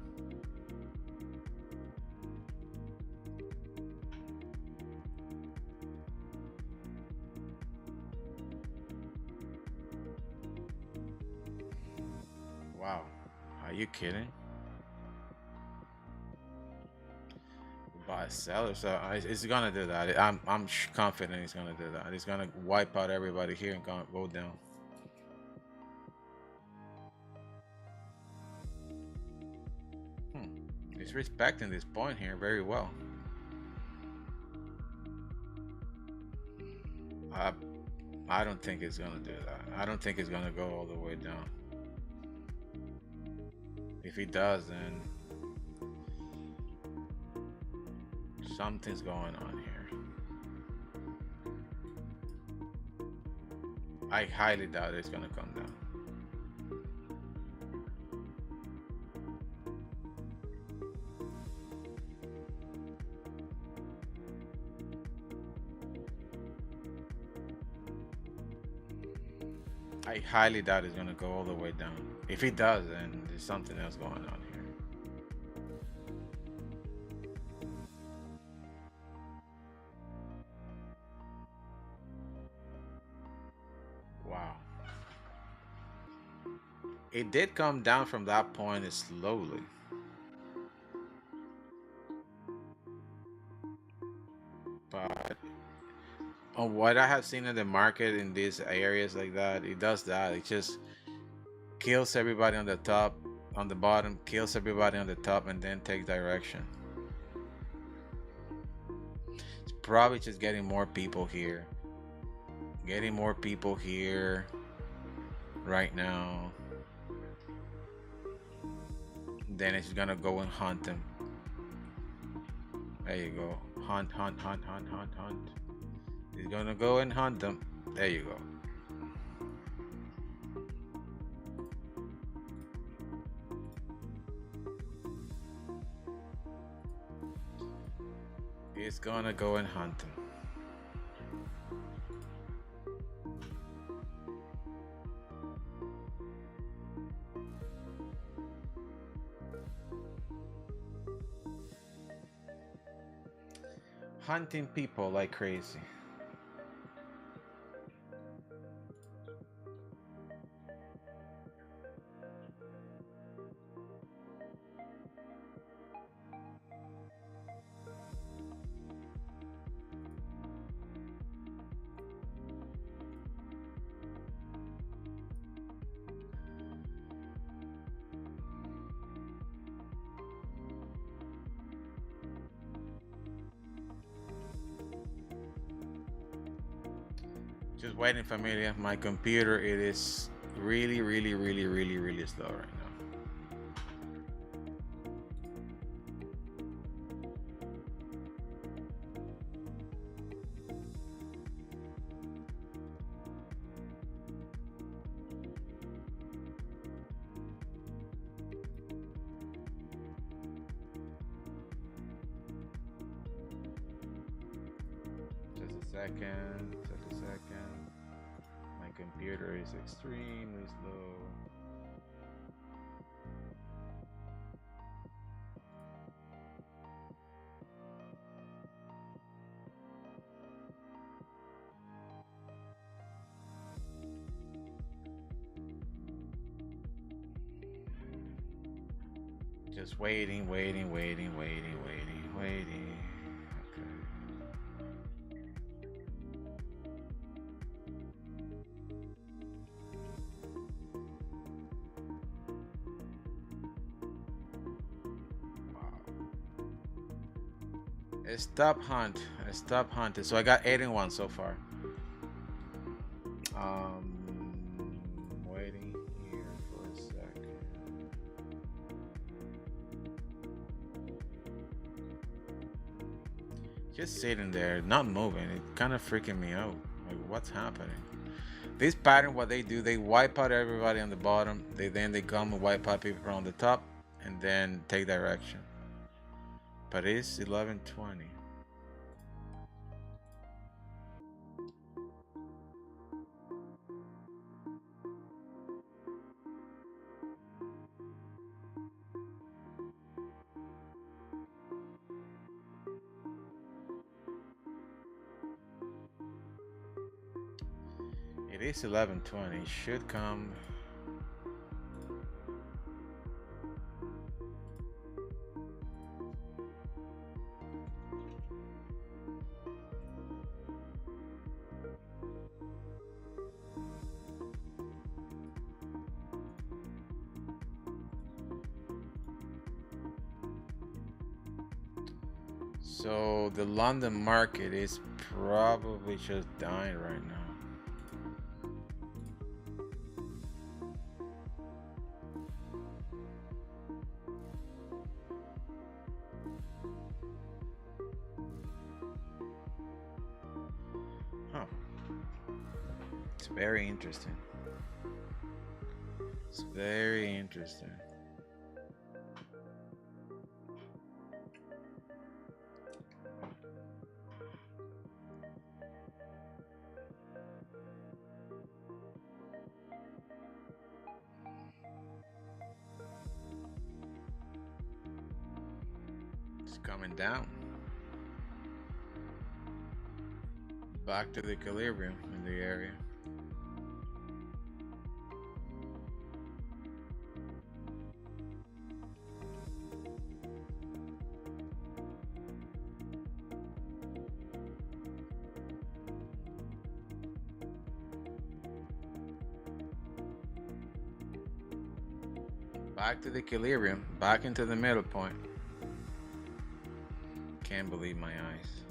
Wow, are you kidding? Buy seller, so it's gonna do that. I'm confident it's gonna do that. It's gonna wipe out everybody here and go down. He's respecting this point here very well. I don't think it's gonna do that. I don't think it's gonna go all the way down. If he does, then something's going on here. I highly doubt it's gonna come down. I highly doubt it's gonna go all the way down. If it does, then there's something else going on here. Wow. It did come down from that point slowly. But on what I have seen in the market in these areas like that, it does that. It just kills everybody on the top, on the bottom, kills everybody on the top, and then takes direction. It's probably just getting more people here. Getting more people here right now. Then it's gonna go and hunt them. There you go. Hunt. He's gonna go and hunt them. There you go. He's gonna go and hunt them. Hunting people like crazy. Just waiting, familia. My computer, it is really slow right now. second. Take a second. My computer is extremely slow. Just waiting. Stop hunt. So I got 8 and 1 so far. Waiting here for a second. Just sitting there, not moving. It kind of freaking me out. Like, what's happening? This pattern, what they do, they wipe out everybody on the bottom. Then they come and wipe out people on the top, and then take direction. But it's 11:20. It is 11:20. Should come. So the London market is probably just dying right now. It's very interesting. It's very interesting. It's coming down. Back to the equilibrium in the area. Back to the equilibrium, back into the middle point. Can't believe my eyes.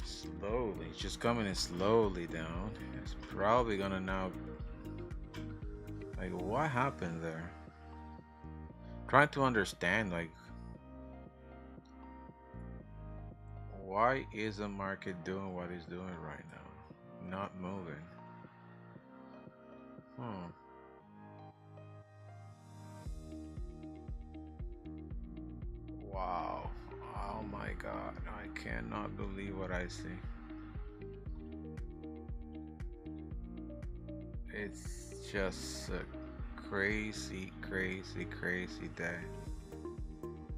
Slowly, it's just coming in slowly down. It's probably gonna now, like, what happened there? Trying to understand, like, why is the market doing what it's doing right now? Not moving. Wow. Oh my God. I cannot believe what I see. It's just a crazy day.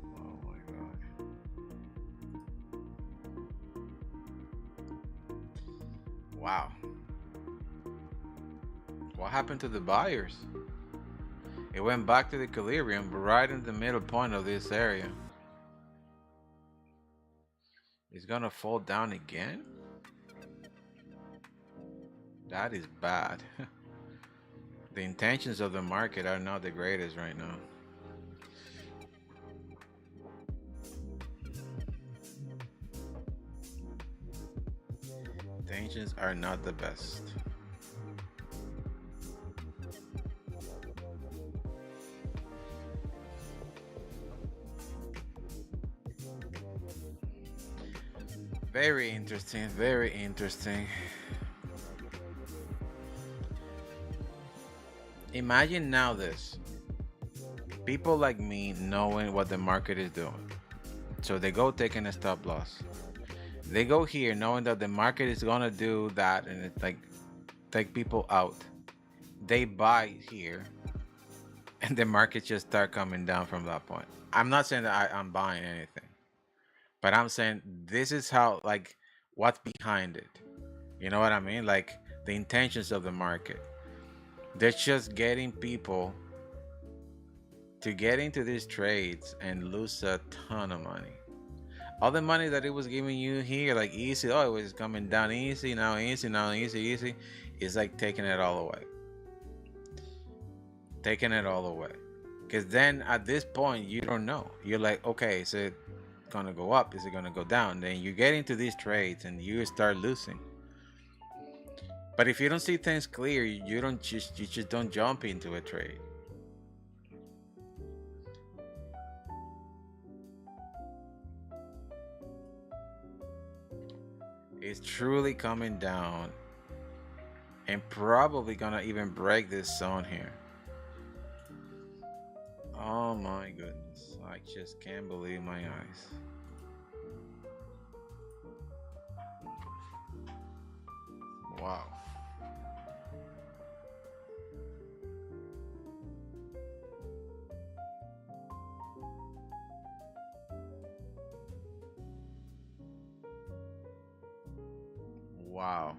Oh my God. Wow. What happened to the buyers? It went back to the equilibrium, right in the middle point of this area. It's gonna fall down again? That is bad. The intentions of the market are not the greatest right now. Intentions are not the best. Very interesting, very interesting. Imagine now this. People like me knowing what the market is doing. So they go taking a stop loss. They go here knowing that the market is gonna do that and it's like take people out. They buy here and the market just start coming down from that point. I'm not saying that I'm buying anything, but I'm saying this is how, like, what's behind it. You know what I mean? Like the intentions of the market. They're just getting people to get into these trades and lose a ton of money. All the money that it was giving you here, like easy, oh, it was coming down easy, now easy, now easy, easy, is like taking it all away. Taking it all away. Because then at this point, you don't know. You're like, okay, is it gonna go up? Is it gonna go down? Then you get into these trades and you start losing. But if you don't see things clear, you just don't jump into a trade. It's truly coming down and probably gonna even break this zone here. Oh my goodness, I just can't believe my eyes. Wow. Wow.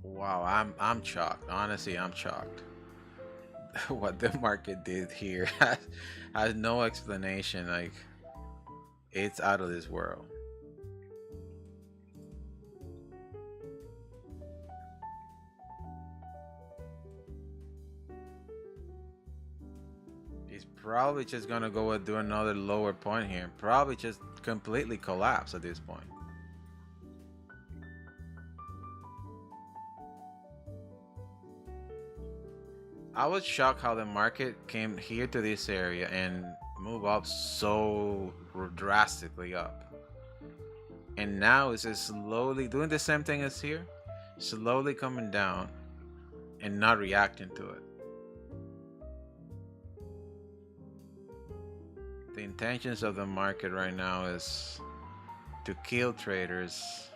Wow, I'm shocked. Honestly, I'm shocked. What the market did here has no explanation. Like, it's out of this world. It's probably just gonna go and do another lower point here. Probably just completely collapse at this point. I was shocked how the market came here to this area and move up so drastically up. And now it's just slowly doing the same thing as here, slowly coming down and not reacting to it. The intentions of the market right now is to kill traders,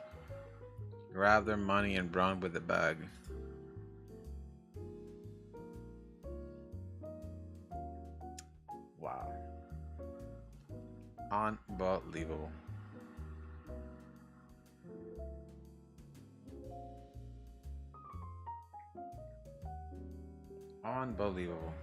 grab their money and run with the bag. Wow. Unbelievable. Unbelievable.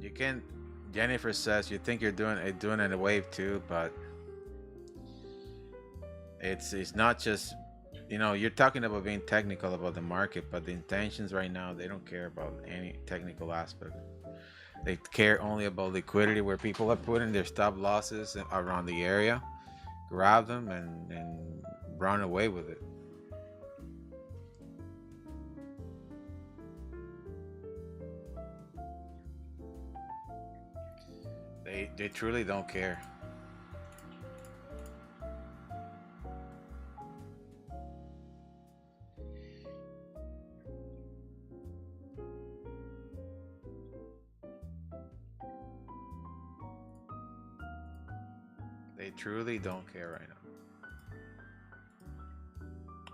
You can. Jennifer says you think you're doing it in a wave too, but it's not just, you're talking about being technical about the market, but the intentions right now, they don't care about any technical aspect. They care only about liquidity, where people are putting their stop losses around the area, grab them and run away with it. They truly don't care. They truly don't care right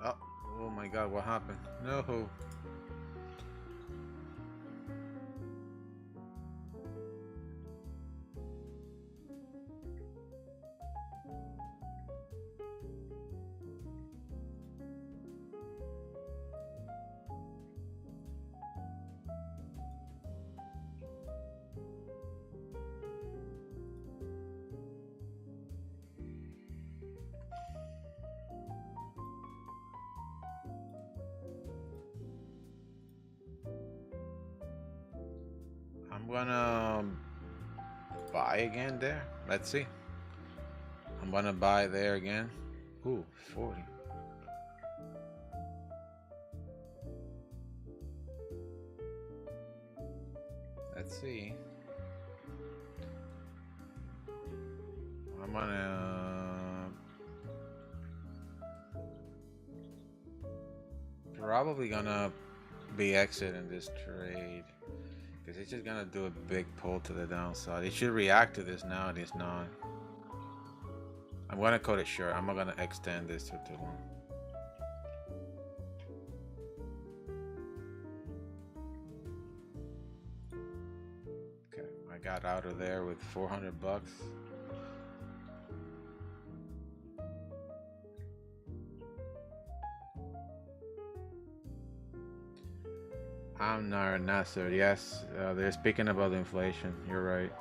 now. Oh my God, what happened? No. I'm gonna buy again there. Let's see. I'm gonna buy there again. Ooh, 40. Let's see. I'm gonna probably gonna be exiting this trade because it's just gonna do a big pull to the downside. It should react to this now, and it's not. I'm gonna cut it short. I'm not gonna extend this for too long. Okay, I got out of there with 400 bucks. I'm not sir. Yes, they're speaking about inflation. You're right.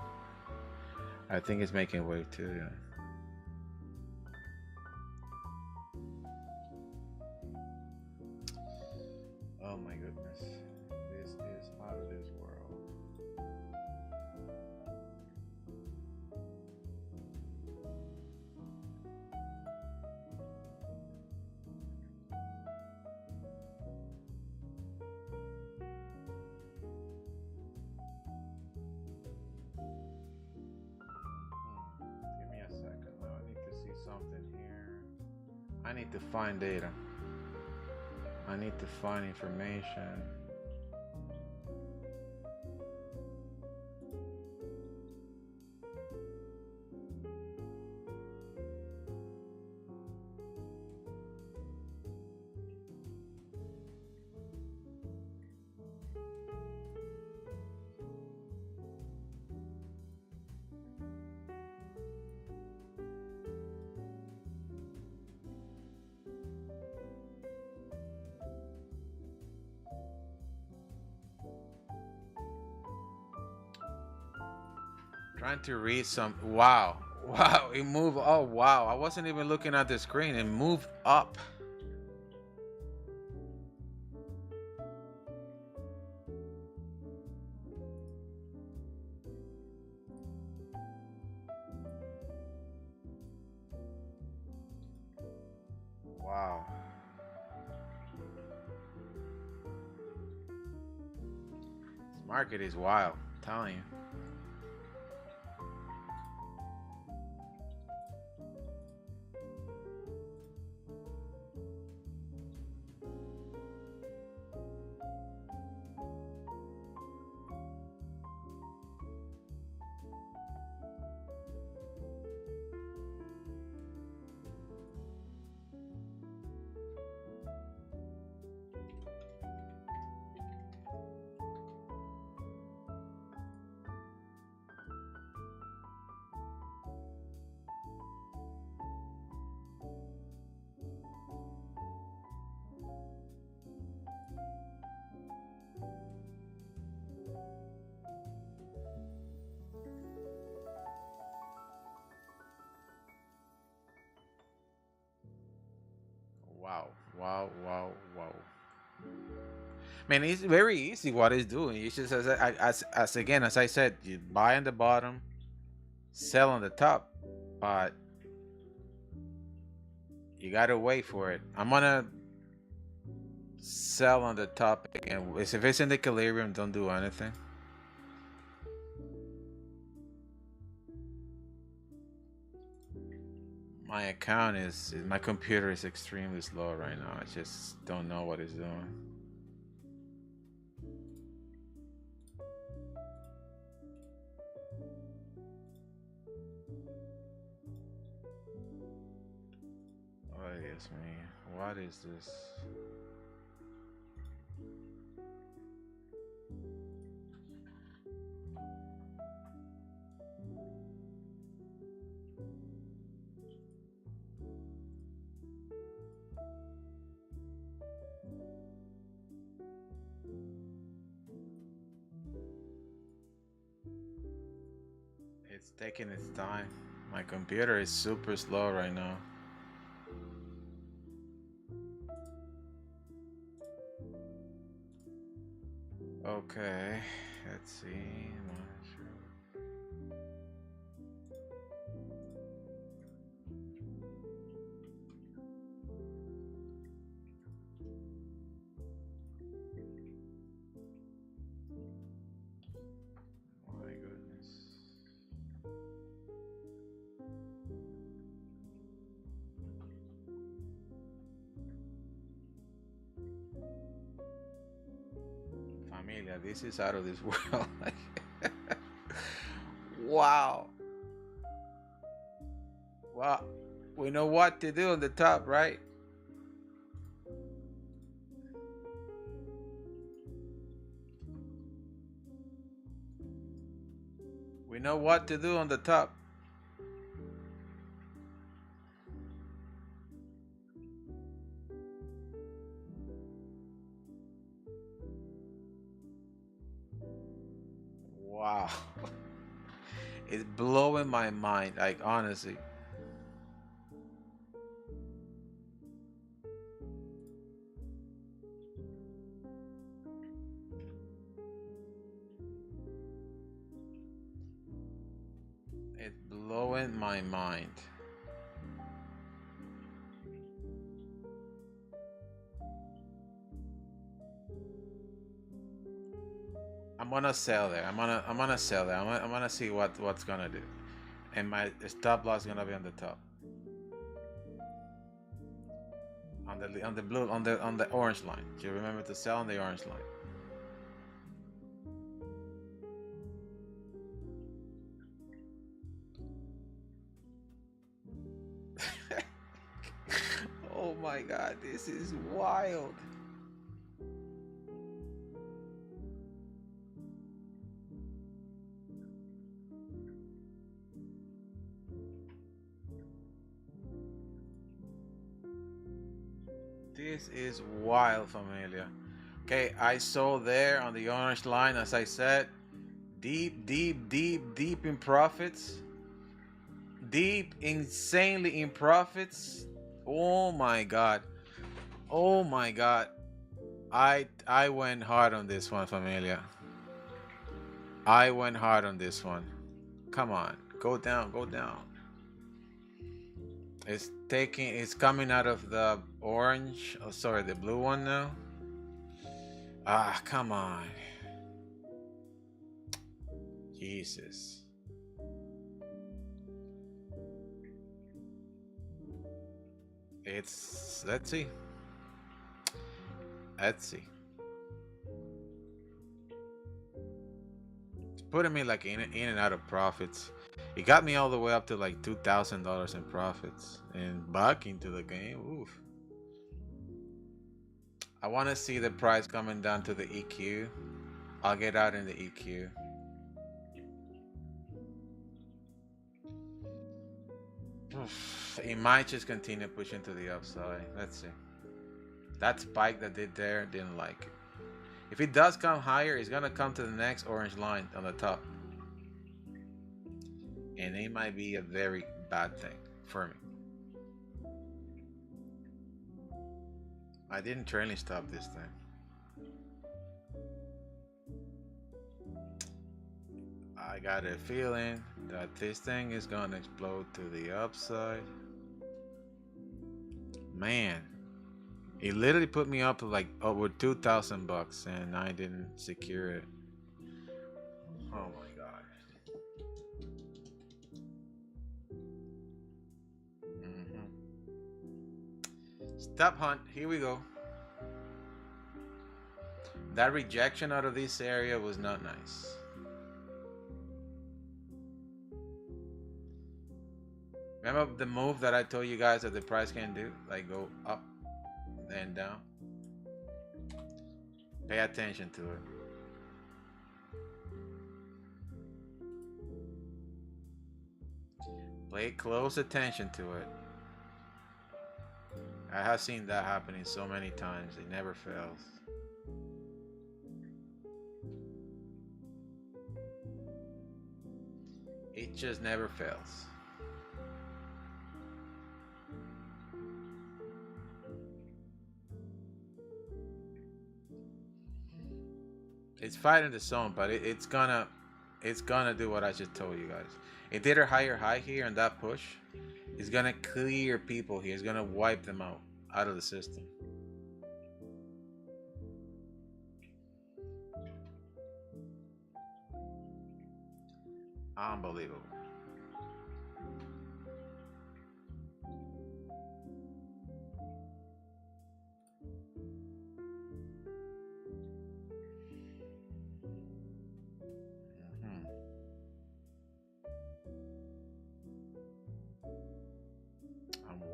I think it's making way too. Yeah. Oh my goodness, this is out of this world. Give me a second. Now I need to see something here. I need to find data. I need to find information. Trying to read some. Wow. Wow. It moved. Oh, wow. I wasn't even looking at the screen. It moved up. Wow. This market is wild. I'm telling you. Wow, wow, wow, wow. Man, it's very easy what it's doing. It's just as again, as I said, you buy on the bottom, sell on the top, but you gotta wait for it. I'm gonna sell on the top again. If it's in the equilibrium, don't do anything. My account is, my computer is extremely slow right now. I just don't know what it's doing. What is me? What is this? It's taking its time. My computer is super slow right now. Okay, let's see. Familia, this is out of this world. Wow. Well, we know what to do on the top, right? We know what to do on the top. Wow. It's blowing my mind, like honestly. It's blowing my mind. I'm gonna sell there. I'm gonna sell there. I'm gonna see what's gonna do, and my stop loss is gonna be on the top, on the blue, on the orange line. Do you remember to sell on the orange line? Oh my God, this is wild. This is wild, familia. Okay, I sold there on the orange line, as I said, deep in profits, deep, insanely in profits. Oh my God. Oh my God. I went hard on this one, familia. I went hard on this one. Come on, go down, go down. It's coming out of the orange, oh sorry, the blue one now. Ah, come on. Jesus. Let's see. Let's see. It's putting me like in and out of profits. It got me all the way up to like $2,000 in profits and back into the game. Oof. I want to see the price coming down to the EQ. I'll get out in the EQ. It might just continue pushing to the upside. Let's see. That spike that did there, didn't like it. If it does come higher, it's gonna come to the next orange line on the top, and it might be a very bad thing for me. I didn't trailing stop this time. I got a feeling that this thing is gonna explode to the upside. Man, it literally put me up to like over 2,000 bucks, and I didn't secure it. Oh my God. Stop hunt. Here we go. That rejection out of this area was not nice. Remember the move that I told you guys that the price can do? Like go up and down? Pay attention to it. Pay close attention to it. I have seen that happening so many times. It never fails. It just never fails. It's fighting the zone, but it's gonna do what I just told you guys. It did a higher high here and that push. It's gonna clear people here. It's gonna wipe them out of the system. Unbelievable.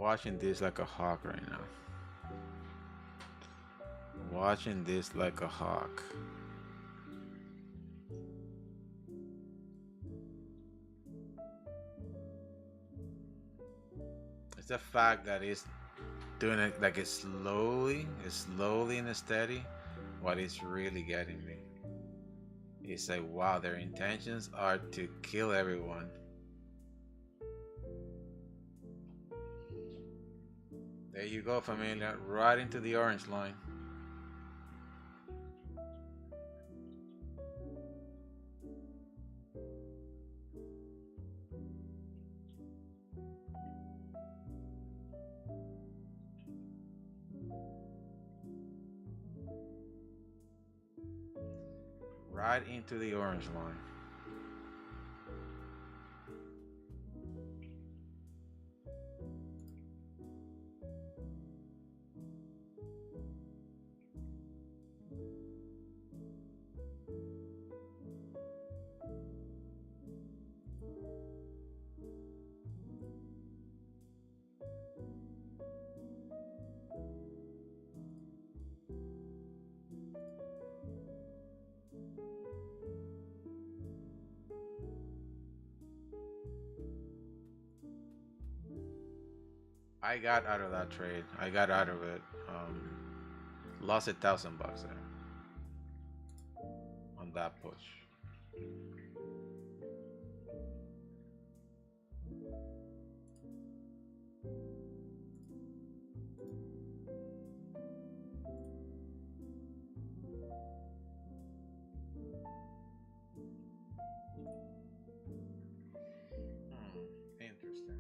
watching this like a hawk right now. Watching this like a hawk. It's the fact that it's doing it like it's slowly and steady. What is really getting me is like, wow, their intentions are to kill everyone. There you go, familia, right into the orange line. Right into the orange line. I got out of that trade. I got out of it. Lost $1,000 there on that push. Interesting.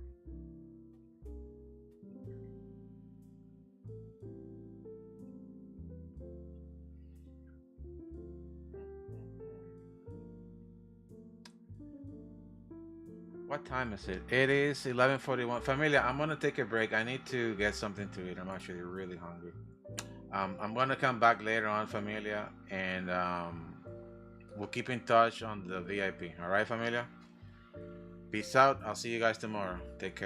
What time is it? It is 11:41. Familia, I'm gonna take a break. I need to get something to eat. I'm actually really hungry. I'm gonna come back later on, familia, and we'll keep in touch on the VIP. All right, familia? Peace out. I'll see you guys tomorrow. Take care.